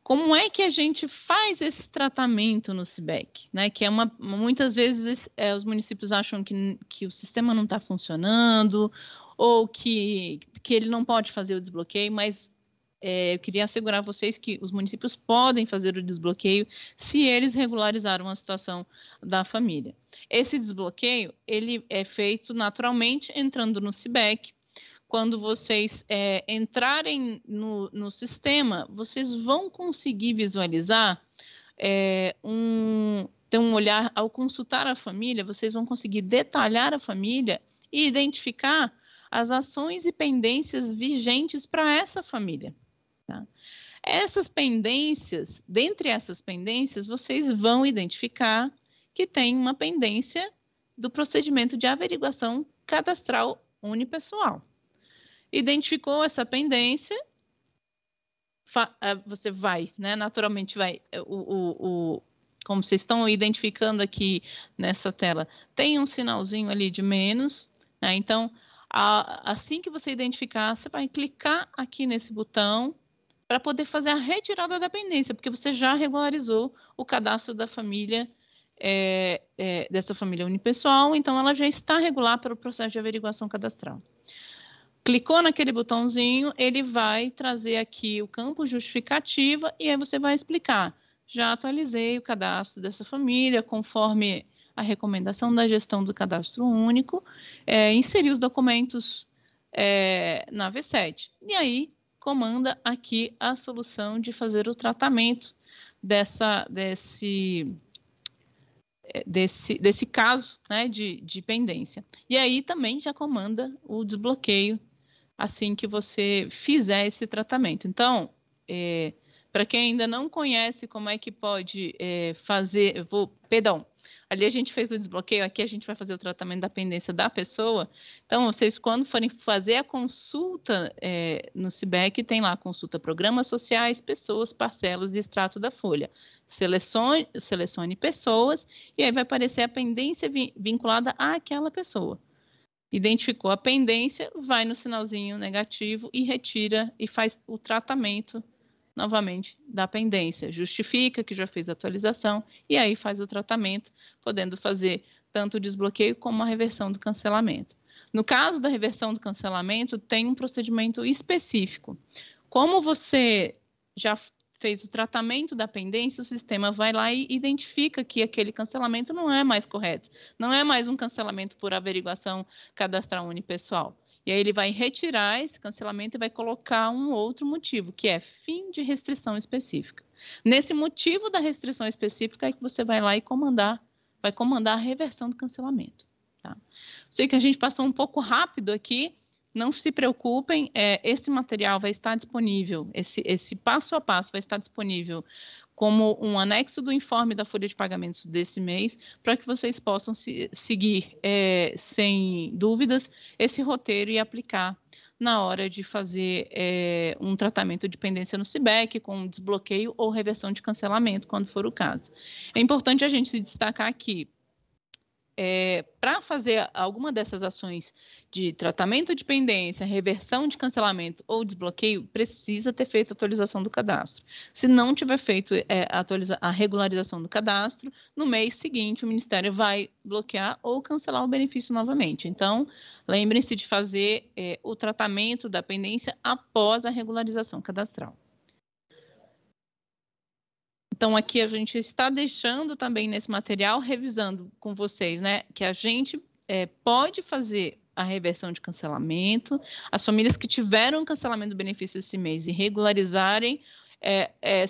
D: Como é que a gente faz esse tratamento no CIBEC? Né? Que muitas vezes os municípios acham que o sistema não está funcionando ou que ele não pode fazer o desbloqueio, mas eu queria assegurar vocês que os municípios podem fazer o desbloqueio se eles regularizaram a situação da família. Esse desbloqueio ele é feito naturalmente entrando no CIBEC. Quando vocês entrarem no sistema, vocês vão conseguir visualizar, ter um olhar, ao consultar a família, vocês vão conseguir detalhar a família e identificar as ações e pendências vigentes para essa família. Tá? Dentre essas pendências, vocês vão identificar que tem uma pendência do procedimento de averiguação cadastral unipessoal. Identificou essa pendência, você vai, né? Naturalmente vai. Como vocês estão identificando aqui nessa tela, tem um sinalzinho ali de menos, né? Então, assim que você identificar, você vai clicar aqui nesse botão para poder fazer a retirada da pendência, porque você já regularizou o cadastro da família, dessa família unipessoal, então ela já está regular pelo processo de averiguação cadastral. Clicou naquele botãozinho, ele vai trazer aqui o campo justificativa e aí você vai explicar. Já atualizei o cadastro dessa família conforme a recomendação da gestão do cadastro único, inseri os documentos na V7. E aí comanda aqui a solução de fazer o tratamento desse caso, né, de pendência. E aí também já comanda o desbloqueio assim que você fizer esse tratamento. Então, para quem ainda não conhece como é que pode fazer, ali a gente fez o desbloqueio, aqui a gente vai fazer o tratamento da pendência da pessoa. Então, vocês quando forem fazer a consulta no CIBEC, tem lá consulta programas sociais, pessoas, parcelas e extrato da folha. Selecione pessoas e aí vai aparecer a pendência vinculada àquela pessoa. Identificou a pendência, vai no sinalzinho negativo e retira e faz o tratamento novamente da pendência. Justifica que já fez a atualização e aí faz o tratamento, podendo fazer tanto o desbloqueio como a reversão do cancelamento. No caso da reversão do cancelamento, tem um procedimento específico. Como você já fez o tratamento da pendência, o sistema vai lá e identifica que aquele cancelamento não é mais correto. Não é mais um cancelamento por averiguação cadastral unipessoal. E aí ele vai retirar esse cancelamento e vai colocar um outro motivo, que é fim de restrição específica. Nesse motivo da restrição específica é que você vai lá e vai comandar a reversão do cancelamento. Tá? Sei que a gente passou um pouco rápido aqui, não se preocupem, esse material vai estar disponível, esse passo a passo vai estar disponível como um anexo do informe da folha de pagamentos desse mês, para que vocês possam seguir sem dúvidas esse roteiro e aplicar na hora de fazer um tratamento de pendência no CIBEC, com desbloqueio ou reversão de cancelamento, quando for o caso. É importante a gente destacar aqui, para fazer alguma dessas ações de tratamento de pendência, reversão de cancelamento ou desbloqueio, precisa ter feito a atualização do cadastro. Se não tiver feito a regularização do cadastro, no mês seguinte o Ministério vai bloquear ou cancelar o benefício novamente. Então, lembrem-se de fazer o tratamento da pendência após a regularização cadastral. Então, aqui a gente está deixando também nesse material, revisando com vocês, né, que a gente pode fazer a reversão de cancelamento, as famílias que tiveram cancelamento do benefício esse mês e regularizarem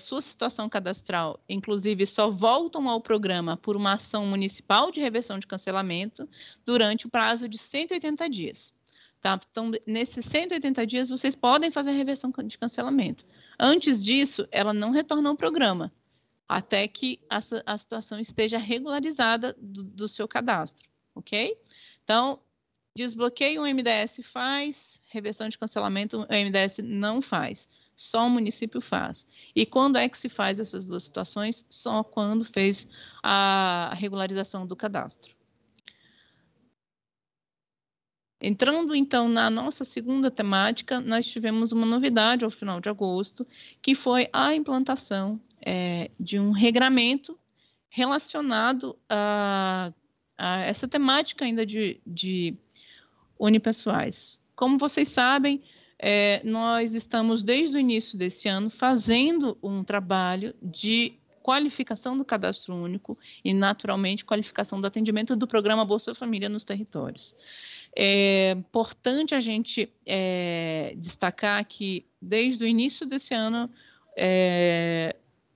D: sua situação cadastral, inclusive só voltam ao programa por uma ação municipal de reversão de cancelamento durante o prazo de 180 dias. Tá? Então, nesses 180 dias, vocês podem fazer a reversão de cancelamento. Antes disso, ela não retorna ao programa, até que a situação esteja regularizada do seu cadastro, ok? Então, desbloqueio o MDS faz, reversão de cancelamento o MDS não faz, só o município faz. E quando é que se faz essas duas situações? Só quando fez a regularização do cadastro. Entrando, então, na nossa segunda temática, nós tivemos uma novidade ao final de agosto, que foi a implantação de um regramento relacionado a essa temática ainda de unipessoais. Como vocês sabem, nós estamos, desde o início desse ano, fazendo um trabalho de qualificação do cadastro único e, naturalmente, qualificação do atendimento do programa Bolsa Família nos territórios. É importante a gente destacar que, desde o início desse ano,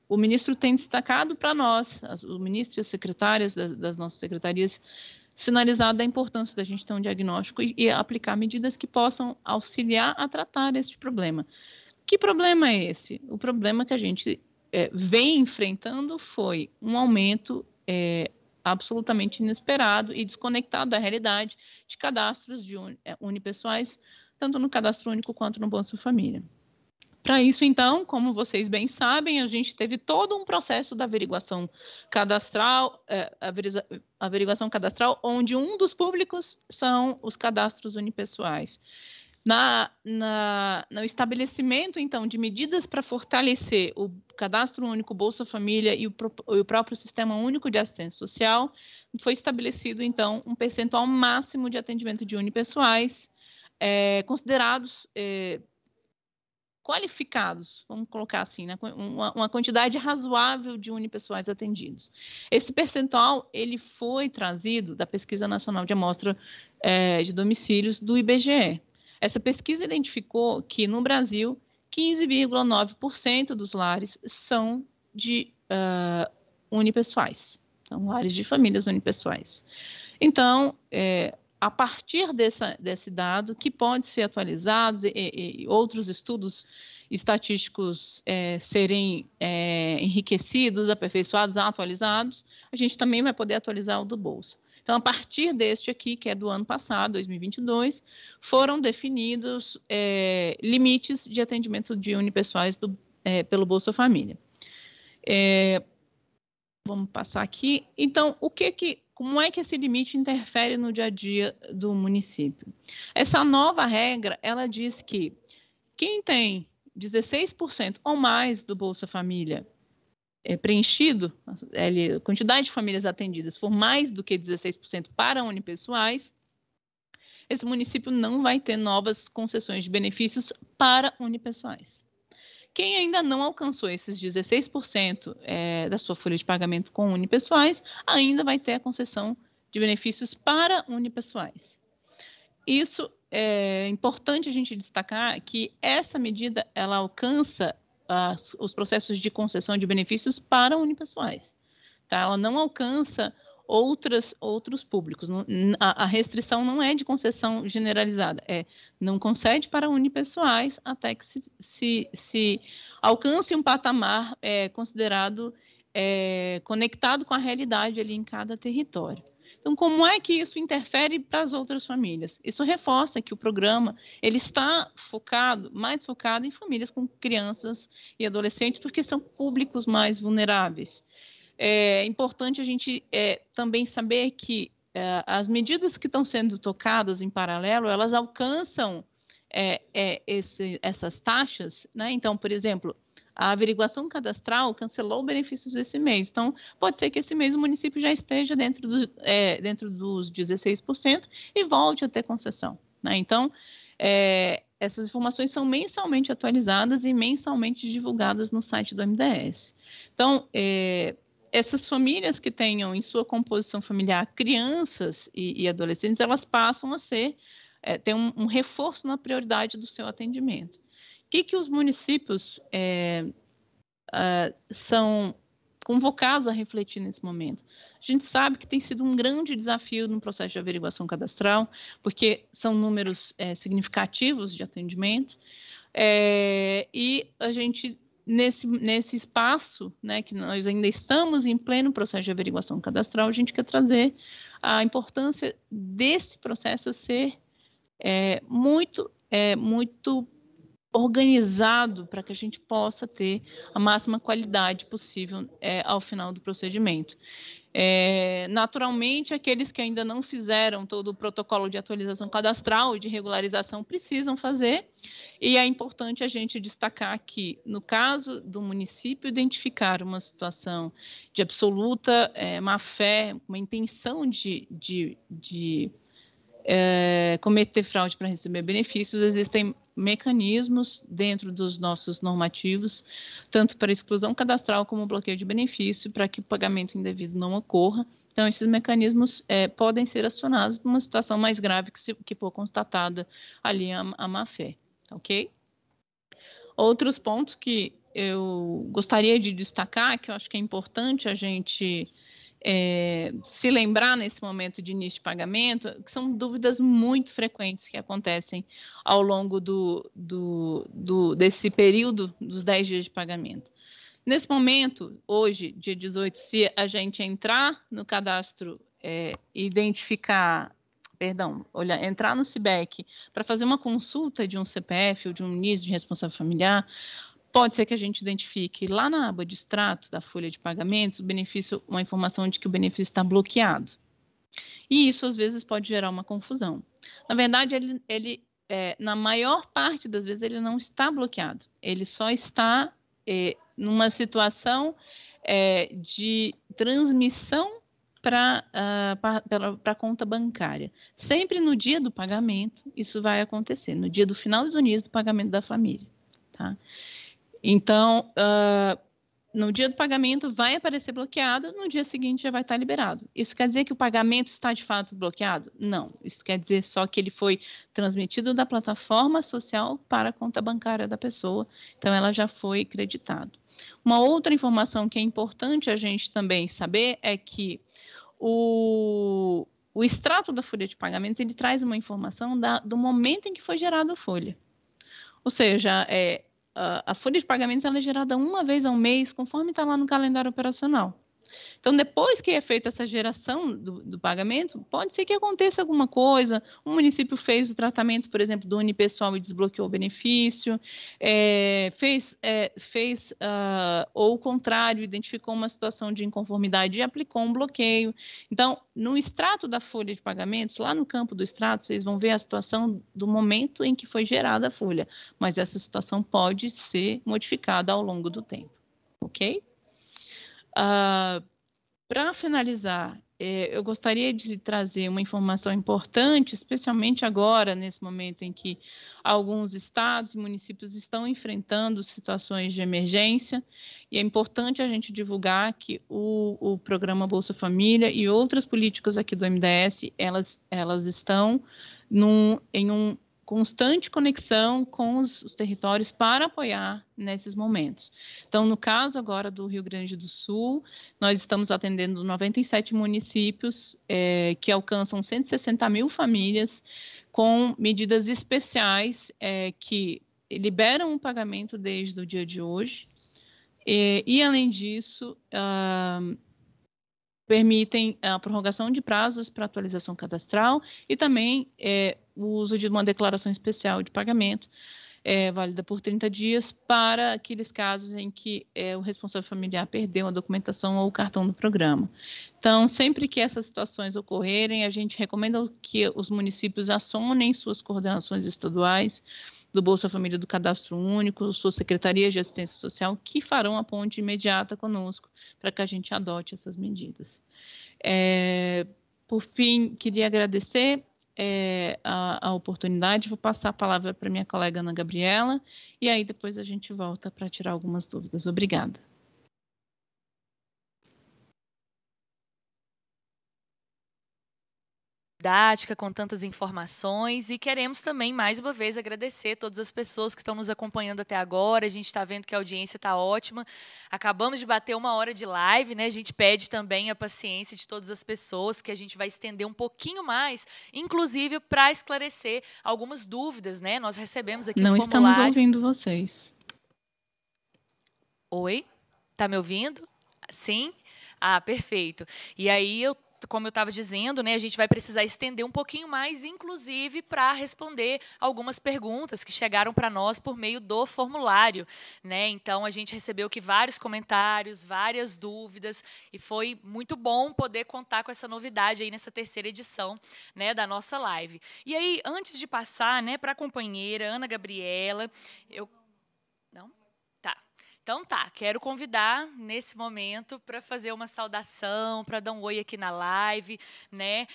D: o ministro tem destacado para nós, o ministro e as secretárias das nossas secretarias, sinalizado a importância da gente ter um diagnóstico e aplicar medidas que possam auxiliar a tratar este problema. Que problema é esse? O problema que a gente vem enfrentando foi um aumento absolutamente inesperado e desconectado da realidade de cadastros de unipessoais tanto no Cadastro Único quanto no Bolsa Família. Para isso, então, como vocês bem sabem, a gente teve todo um processo da averiguação cadastral, onde um dos públicos são os cadastros unipessoais. No estabelecimento, então, de medidas para fortalecer o Cadastro Único, Bolsa Família e o próprio Sistema Único de Assistência Social, foi estabelecido, então, um percentual máximo de atendimento de unipessoais considerados qualificados, vamos colocar assim, né? uma quantidade razoável de unipessoais atendidos. Esse percentual ele foi trazido da Pesquisa Nacional de Amostra de Domicílios do IBGE. Essa pesquisa identificou que, no Brasil, 15,9% dos lares são de unipessoais, são lares de famílias unipessoais. Então, a partir desse dado, que pode ser atualizado e outros estudos estatísticos serem enriquecidos, aperfeiçoados, atualizados, a gente também vai poder atualizar o do Bolsa. Então, a partir deste aqui, que é do ano passado, 2022, foram definidos limites de atendimento de unipessoais pelo Bolsa Família. Vamos passar aqui. Então, como é que esse limite interfere no dia a dia do município? Essa nova regra, ela diz que quem tem 16% ou mais do Bolsa Família preenchido, a quantidade de famílias atendidas for mais do que 16% para unipessoais, esse município não vai ter novas concessões de benefícios para unipessoais. Quem ainda não alcançou esses 16% da sua folha de pagamento com unipessoais, ainda vai ter a concessão de benefícios para unipessoais. Isso é importante a gente destacar que essa medida ela alcança os processos de concessão de benefícios para unipessoais. Tá? Ela não alcança outros públicos. A restrição não é de concessão generalizada, não concede para unipessoais até que se alcance um patamar considerado conectado com a realidade ali em cada território. Então, como é que isso interfere para as outras famílias? Isso reforça que o programa ele está mais focado em famílias com crianças e adolescentes, porque são públicos mais vulneráveis. É importante a gente também saber que as medidas que estão sendo tocadas em paralelo, elas alcançam essas taxas, né? Então, por exemplo, a averiguação cadastral cancelou benefícios esse mês. Então, pode ser que esse mês o município já esteja dentro dos 16% e volte a ter concessão, né? Então, essas informações são mensalmente atualizadas e mensalmente divulgadas no site do MDS. Então, essas famílias que tenham em sua composição familiar crianças e adolescentes, elas passam a ter um reforço na prioridade do seu atendimento. O que os municípios são convocados a refletir nesse momento? A gente sabe que tem sido um grande desafio no processo de averiguação cadastral, porque são números significativos de atendimento, e a gente, nesse espaço, né, que nós ainda estamos em pleno processo de averiguação cadastral, a gente quer trazer a importância desse processo ser muito organizado para que a gente possa ter a máxima qualidade possível ao final do procedimento. Naturalmente, aqueles que ainda não fizeram todo o protocolo de atualização cadastral e de regularização precisam fazer, e é importante a gente destacar que, no caso do município, identificar uma situação de absoluta má-fé, uma intenção de cometer fraude para receber benefícios, existem mecanismos dentro dos nossos normativos, tanto para exclusão cadastral como bloqueio de benefício, para que o pagamento indevido não ocorra. Então, esses mecanismos podem ser acionados numa situação mais grave que for constatada ali a má-fé, ok? Outros pontos que eu gostaria de destacar, que eu acho que é importante a gente se lembrar nesse momento de início de pagamento, que são dúvidas muito frequentes que acontecem ao longo desse período dos 10 dias de pagamento. Nesse momento, hoje, dia 18, se a gente entrar no cadastro e identificar entrar no CIBEC para fazer uma consulta de um CPF ou de um NIS de responsável familiar, pode ser que a gente identifique lá na aba de extrato da folha de pagamentos uma informação de que o benefício está bloqueado. E isso, às vezes, pode gerar uma confusão. Na verdade, na maior parte das vezes, ele não está bloqueado. Ele só está numa situação de transmissão para a conta bancária. Sempre no dia do pagamento, isso vai acontecer, no dia do final do início do pagamento da família. Tá? Então, no dia do pagamento vai aparecer bloqueado, no dia seguinte já vai estar liberado. Isso quer dizer que o pagamento está de fato bloqueado? Não. Isso quer dizer só que ele foi transmitido da plataforma social para a conta bancária da pessoa, então ela já foi creditada. Uma outra informação que é importante a gente também saber é que o extrato da folha de pagamentos, ele traz uma informação do momento em que foi gerada a folha. Ou seja, a folha de pagamentos ela é gerada uma vez ao mês, conforme está lá no calendário operacional. Então, depois que é feita essa geração do pagamento, pode ser que aconteça alguma coisa, o município fez o tratamento, por exemplo, do unipessoal e desbloqueou o benefício, ou o contrário, identificou uma situação de inconformidade e aplicou um bloqueio. Então, no extrato da folha de pagamentos, lá no campo do extrato, vocês vão ver a situação do momento em que foi gerada a folha, mas essa situação pode ser modificada ao longo do tempo, ok? Para finalizar, eu gostaria de trazer uma informação importante, especialmente agora, nesse momento em que alguns estados e municípios estão enfrentando situações de emergência, e é importante a gente divulgar que o programa Bolsa Família e outras políticas aqui do MDS, elas estão em uma constante conexão com os territórios para apoiar nesses momentos. Então, no caso agora do Rio Grande do Sul, nós estamos atendendo 97 municípios que alcançam 160 mil famílias com medidas especiais que liberam o pagamento desde o dia de hoje e além disso, permitem a prorrogação de prazos para atualização cadastral e também o uso de uma declaração especial de pagamento, válida por 30 dias, para aqueles casos em que o responsável familiar perdeu a documentação ou o cartão do programa. Então, sempre que essas situações ocorrerem, a gente recomenda que os municípios acionem suas coordenações estaduais do Bolsa Família do Cadastro Único, suas secretarias de assistência social, que farão a ponte imediata conosco para que a gente adote essas medidas. Por fim, queria agradecer a oportunidade, vou passar a palavra para minha colega Ana Gabriela, e aí depois a gente volta para tirar algumas dúvidas. Obrigada.
A: Didática, com tantas informações, e queremos também, mais uma vez, agradecer todas as pessoas que estão nos acompanhando até agora. A gente está vendo que a audiência está ótima. Acabamos de bater 1 hora de live, né? A gente pede também a paciência de todas as pessoas, que a gente vai estender um pouquinho mais, inclusive para esclarecer algumas dúvidas, né? Nós recebemos aqui
D: Não
A: o formulário.
D: Não estamos ouvindo vocês.
A: Oi? Está me ouvindo? Sim? Ah, perfeito. E aí, como eu estava dizendo, né, a gente vai precisar estender um pouquinho mais, inclusive para responder algumas perguntas que chegaram para nós por meio do formulário, né? Então, a gente recebeu aqui vários comentários, várias dúvidas, e foi muito bom poder contar com essa novidade aí nessa terceira edição, né, da nossa live. E aí, antes de passar, né, para a companheira Ana Gabriela, Então tá, quero convidar nesse momento para fazer uma saudação, para dar um oi aqui na live, né?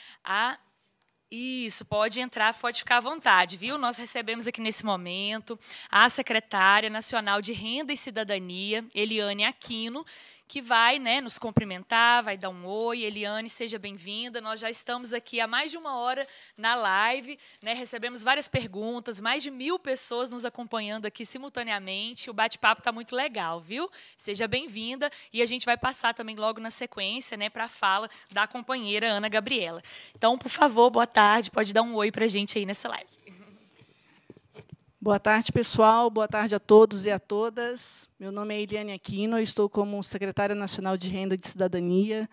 A: Isso, pode entrar, pode ficar à vontade, viu? Nós recebemos aqui nesse momento a secretária nacional de Renda e Cidadania, Eliane Aquino, que vai, né, nos cumprimentar, vai dar um oi. Eliane, seja bem-vinda. Nós já estamos aqui há mais de 1 hora na live, né? Recebemos várias perguntas, mais de 1000 pessoas nos acompanhando aqui simultaneamente. O bate-papo está muito legal, viu? Seja bem-vinda. E a gente vai passar também logo na sequência, né, para a fala da companheira Ana Gabriela. Então, por favor, boa tarde. Pode dar um oi para a gente aí nessa live.
E: Boa tarde, pessoal. Boa tarde a todos e a todas. Meu nome é Eliane Aquino, eu estou como secretária nacional de Renda e de Cidadania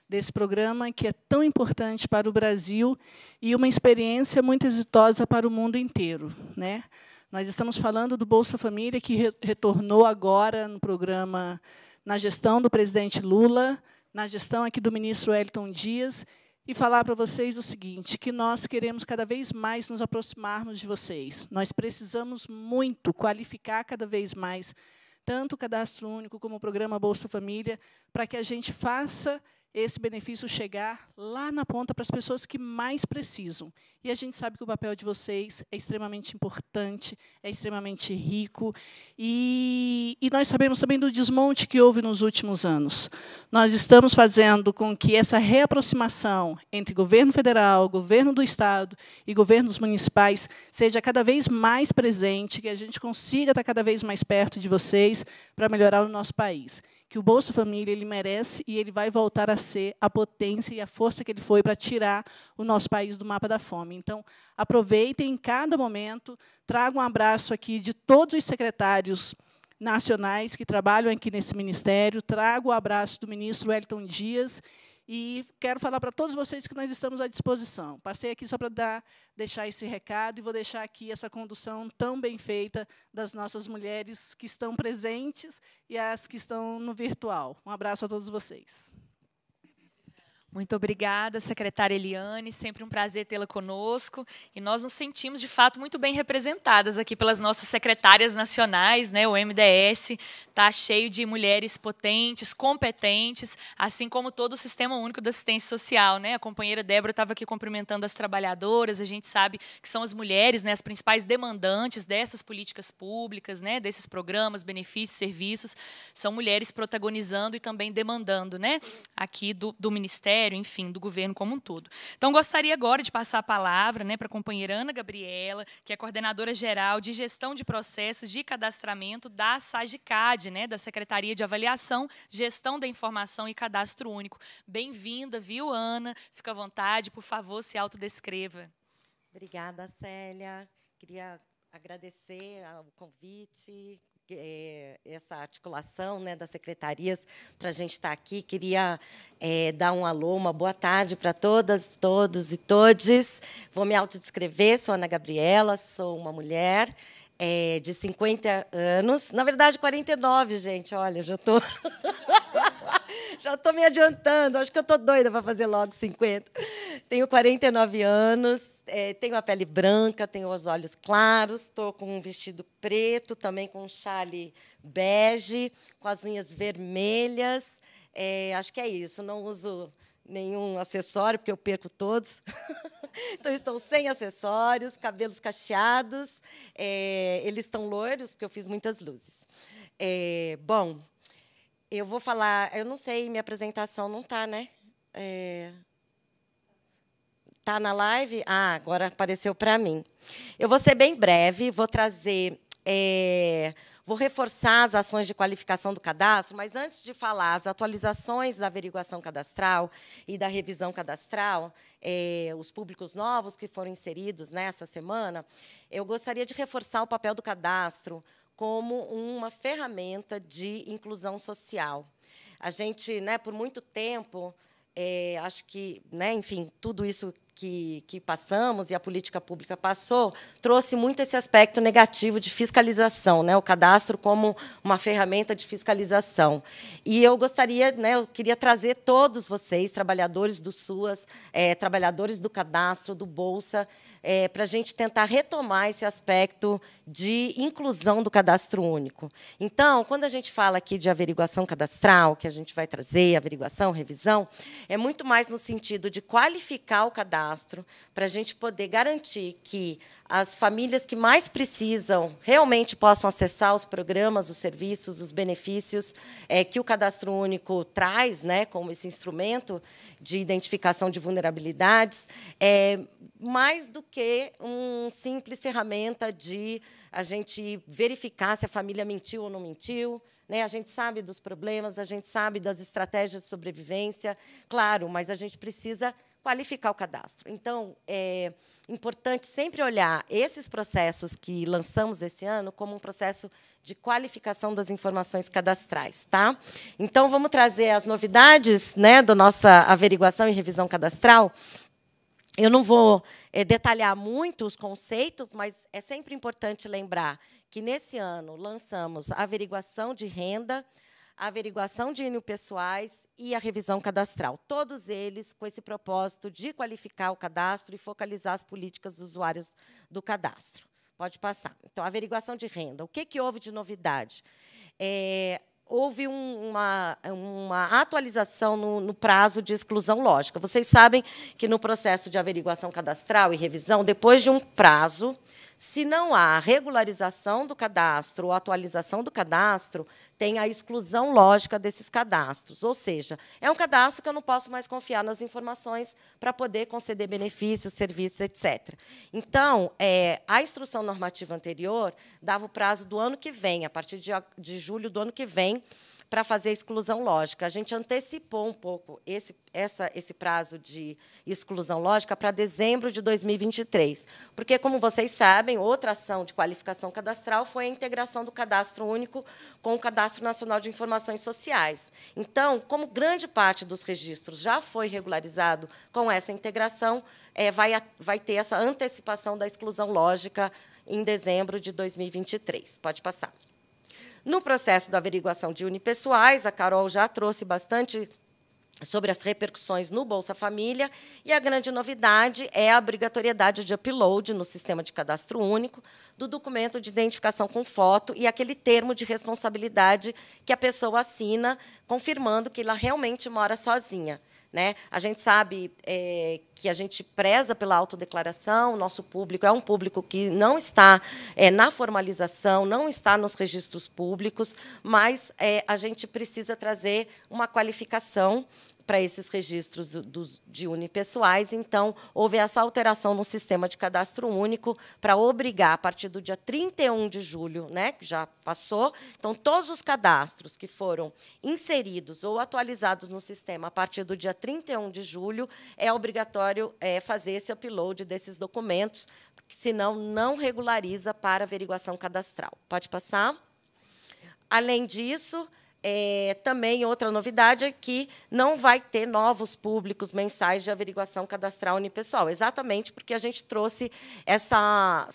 E: desse programa que é tão importante para o Brasil e uma experiência muito exitosa para o mundo inteiro, né? Nós estamos falando do Bolsa Família, que retornou agora no programa, na gestão do presidente Lula, na gestão aqui do ministro Wellington Dias, e falar para vocês o seguinte, que nós queremos cada vez mais nos aproximarmos de vocês. Nós precisamos muito qualificar cada vez mais tanto o Cadastro Único como o programa Bolsa Família, para que a gente faça esse benefício chegar lá na ponta para as pessoas que mais precisam. E a gente sabe que o papel de vocês é extremamente importante, é extremamente rico, e nós sabemos também do desmonte que houve nos últimos anos. Nós estamos fazendo com que essa reaproximação entre governo federal, governo do Estado e governos municipais seja cada vez mais presente, que a gente consiga estar cada vez mais perto de vocês para melhorar o nosso país. Que o Bolsa Família ele merece e ele vai voltar a ser a potência e a força que ele foi para tirar o nosso país do mapa da fome. Então, aproveitem em cada momento, tragam um abraço aqui de todos os secretários nacionais que trabalham aqui nesse ministério, trago o abraço do ministro Wellington Dias e quero falar para todos vocês que nós estamos à disposição. Passei aqui só para deixar esse recado e vou deixar aqui essa condução tão bem feita das nossas mulheres que estão presentes e as que estão no virtual. Um abraço a todos vocês.
A: Muito obrigada, secretária Eliane, sempre um prazer tê-la conosco, e nós nos sentimos, de fato, muito bem representadas aqui pelas nossas secretárias nacionais, né? O MDS está cheio de mulheres potentes, competentes, assim como todo o Sistema Único da Assistência Social, né? A companheira Débora estava aqui cumprimentando as trabalhadoras, a gente sabe que são as mulheres, né, as principais demandantes dessas políticas públicas, né, desses programas, benefícios, serviços, são mulheres protagonizando e também demandando, né, aqui do Ministério, enfim, do governo como um todo. Então, gostaria agora de passar a palavra, né, para a companheira Ana Gabriela, que é coordenadora geral de gestão de processos de cadastramento da SAGICAD, né, da Secretaria de Avaliação, Gestão da Informação e Cadastro Único. Bem-vinda, viu, Ana? Fica à vontade, por favor, se autodescreva.
F: Obrigada, Célia. Queria agradecer o convite, essa articulação, né, das secretarias para a gente estar aqui. Queria dar um alô, uma boa tarde para todas, todos e todes. Vou me autodescrever, sou Ana Gabriela, sou uma mulher de 50 anos, na verdade 49, gente, olha, já estou já estou me adiantando, acho que eu estou doida para fazer logo 50. Tenho 49 anos, tenho a pele branca, tenho os olhos claros, estou com um vestido preto, também com um chale bege, com as unhas vermelhas. Acho que é isso, não uso nenhum acessório, porque eu perco todos. Então, estou sem acessórios, cabelos cacheados. Eles estão loiros, porque eu fiz muitas luzes. Bom, eu vou falar... Eu não sei, minha apresentação não está, né? Está na live? Ah, agora apareceu para mim. Eu vou ser bem breve, vou trazer... Vou reforçar as ações de qualificação do cadastro, mas, antes de falar as atualizações da averiguação cadastral e da revisão cadastral, os públicos novos que foram inseridos nessa semana, eu gostaria de reforçar o papel do cadastro como uma ferramenta de inclusão social. A gente, né, por muito tempo, acho que, né, enfim, tudo isso que passamos e a política pública passou, trouxe muito esse aspecto negativo de fiscalização, né? O cadastro como uma ferramenta de fiscalização. E eu gostaria, né, eu queria trazer todos vocês, trabalhadores do SUAS, trabalhadores do cadastro, do Bolsa, para a gente tentar retomar esse aspecto de inclusão do cadastro único. Então, quando a gente fala aqui de averiguação cadastral, que a gente vai trazer, averiguação, revisão, é muito mais no sentido de qualificar o cadastro, para a gente poder garantir que as famílias que mais precisam realmente possam acessar os programas, os serviços, os benefícios que o Cadastro Único traz, né, como esse instrumento de identificação de vulnerabilidades, mais do que uma simples ferramenta de a gente verificar se a família mentiu ou não mentiu. Né? A gente sabe dos problemas, a gente sabe das estratégias de sobrevivência, claro, mas a gente precisa qualificar o cadastro. Então, é importante sempre olhar esses processos que lançamos esse ano como um processo de qualificação das informações cadastrais. Tá? Então, vamos trazer as novidades, né, da nossa averiguação e revisão cadastral. Eu não vou detalhar muito os conceitos, mas é sempre importante lembrar que, nesse ano, lançamos a averiguação de renda, a averiguação de unipessoais e a revisão cadastral. Todos eles com esse propósito de qualificar o cadastro e focalizar as políticas dos usuários do cadastro. Pode passar. Então, a averiguação de renda. O que houve de novidade? Houve uma atualização no prazo de exclusão lógica. Vocês sabem que, no processo de averiguação cadastral e revisão, depois de um prazo, se não há regularização do cadastro ou atualização do cadastro, tem a exclusão lógica desses cadastros. Ou seja, é um cadastro que eu não posso mais confiar nas informações para poder conceder benefícios, serviços, etc. Então, a instrução normativa anterior dava o prazo do ano que vem, a partir de julho do ano que vem, para fazer a exclusão lógica. A gente antecipou um pouco esse prazo de exclusão lógica para dezembro de 2023, porque, como vocês sabem, outra ação de qualificação cadastral foi a integração do Cadastro Único com o Cadastro Nacional de Informações Sociais. Então, como grande parte dos registros já foi regularizado com essa integração, vai ter essa antecipação da exclusão lógica em dezembro de 2023. Pode passar. No processo da averiguação de unipessoais, a Carol já trouxe bastante sobre as repercussões no Bolsa Família, e a grande novidade é a obrigatoriedade de upload no sistema de cadastro único do documento de identificação com foto e aquele termo de responsabilidade que a pessoa assina, confirmando que ela realmente mora sozinha. Né? A gente sabe que a gente preza pela autodeclaração, o nosso público é um público que não está na formalização, não está nos registros públicos, mas a gente precisa trazer uma qualificação para esses registros de unipessoais. Então, houve essa alteração no sistema de cadastro único para obrigar, a partir do dia 31 de julho, né, que já passou, então, todos os cadastros que foram inseridos ou atualizados no sistema a partir do dia 31 de julho, é obrigatório fazer esse upload desses documentos, porque, senão, não regulariza para averiguação cadastral. Pode passar? Além disso, também outra novidade é que não vai ter novos públicos mensais de averiguação cadastral unipessoal, exatamente porque a gente trouxe essa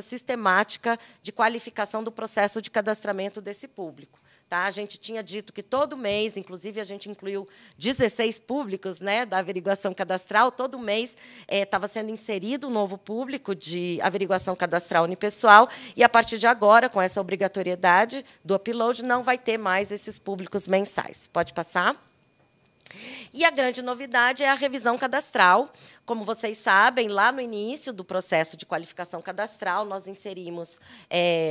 F: sistemática de qualificação do processo de cadastramento desse público. Tá? A gente tinha dito que todo mês, inclusive a gente incluiu 16 públicos, né, da averiguação cadastral, todo mês estava sendo inserido um novo público de averiguação cadastral unipessoal, e, a partir de agora, com essa obrigatoriedade do upload, não vai ter mais esses públicos mensais. Pode passar? E a grande novidade é a revisão cadastral. Como vocês sabem, lá no início do processo de qualificação cadastral, nós inserimos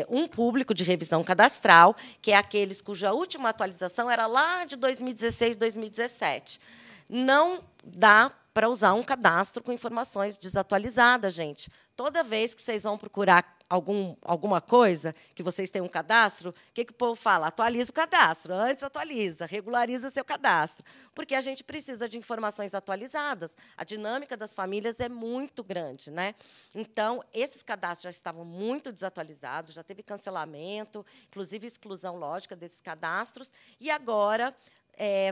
F: um público de revisão cadastral, que é aqueles cuja última atualização era lá de 2016, 2017. Não dá para usar um cadastro com informações desatualizadas, gente. Toda vez que vocês vão procurar alguma coisa, que vocês têm um cadastro, o que o povo fala? Atualiza o cadastro. Antes atualiza, regulariza seu cadastro. Porque a gente precisa de informações atualizadas. A dinâmica das famílias é muito grande, né? Então, esses cadastros já estavam muito desatualizados, já teve cancelamento, inclusive exclusão lógica desses cadastros, e agora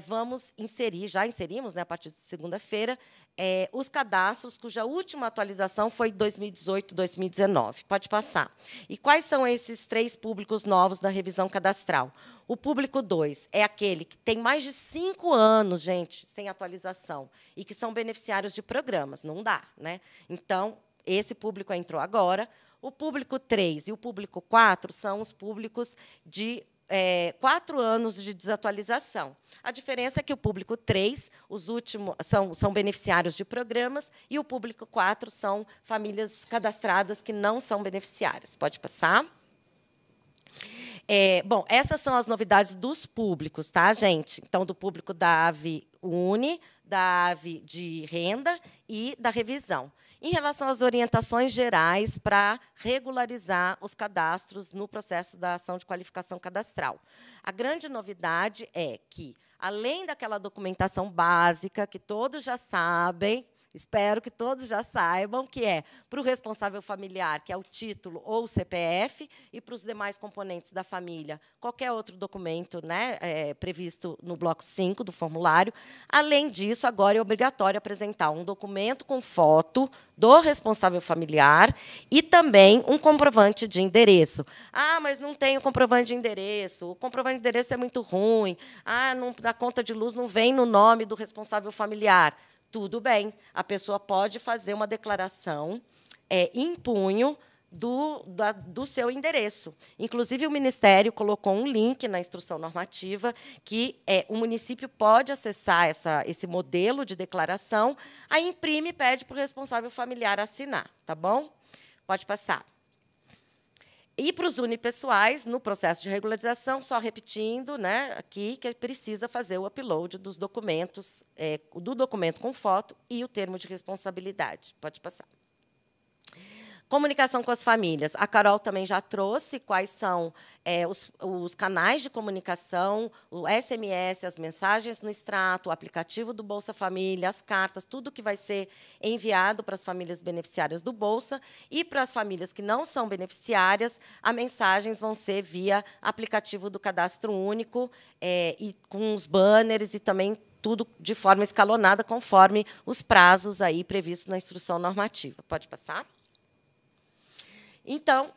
F: vamos inserir, já inserimos, né, a partir de segunda-feira, os cadastros cuja última atualização foi 2018, 2019. Pode passar. E quais são esses 3 públicos novos da revisão cadastral? O público 2 é aquele que tem mais de 5 anos, gente, sem atualização, e que são beneficiários de programas. Não dá, né? Então, esse público entrou agora. O público 3 e o público 4 são os públicos de 4 anos de desatualização. A diferença é que o público 3, os últimos, são beneficiários de programas, e o público 4 são famílias cadastradas que não são beneficiárias. Pode passar? Bom, essas são as novidades dos públicos, tá, gente? Então, do público da AVE Uni, da AVE de renda e da revisão. Em relação às orientações gerais para regularizar os cadastros no processo da ação de qualificação cadastral. A grande novidade é que, além daquela documentação básica, que todos já sabem, espero que todos já saibam, que é para o responsável familiar, que é o título ou o CPF, e para os demais componentes da família, qualquer outro documento, né, previsto no bloco 5 do formulário. Além disso, agora é obrigatório apresentar um documento com foto do responsável familiar e também um comprovante de endereço. Ah, mas não tem o comprovante de endereço, o comprovante de endereço é muito ruim, na conta de luz não vem no nome do responsável familiar. Tudo bem, a pessoa pode fazer uma declaração em punho do seu endereço. Inclusive, o Ministério colocou um link na instrução normativa que o município pode acessar esse modelo de declaração, aí imprime e pede para o responsável familiar assinar. Tá bom? Pode passar. E para os unipessoais, no processo de regularização, só repetindo, né, aqui, que precisa fazer o upload dos documentos, do documento com foto e o termo de responsabilidade. Pode passar. Comunicação com as famílias. A Carol também já trouxe quais são os canais de comunicação, o SMS, as mensagens no extrato, o aplicativo do Bolsa Família, as cartas, tudo que vai ser enviado para as famílias beneficiárias do Bolsa. E para as famílias que não são beneficiárias, as mensagens vão ser via aplicativo do Cadastro Único, e com os banners e também tudo de forma escalonada, conforme os prazos aí previstos na instrução normativa. Pode passar? Então,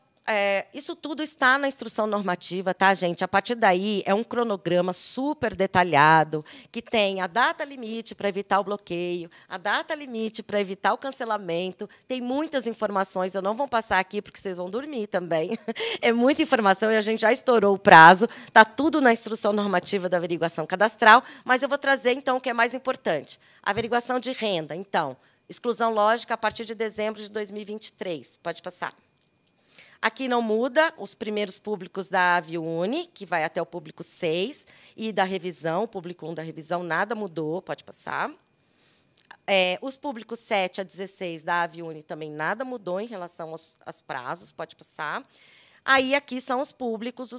F: isso tudo está na instrução normativa, tá, gente? A partir daí, é um cronograma super detalhado, que tem a data limite para evitar o bloqueio, a data limite para evitar o cancelamento. Tem muitas informações, eu não vou passar aqui, porque vocês vão dormir também. É muita informação e a gente já estourou o prazo. Está tudo na instrução normativa da averiguação cadastral, mas eu vou trazer, então, o que é mais importante. A averiguação de renda, então, exclusão lógica a partir de dezembro de 2023. Pode passar. Aqui não muda os primeiros públicos da Aviune, que vai até o público 6, e da revisão, o público 1 da revisão, nada mudou, pode passar. Os públicos 7 a 16 da Aviune também nada mudou em relação aos prazos, pode passar. Aí, aqui são os públicos,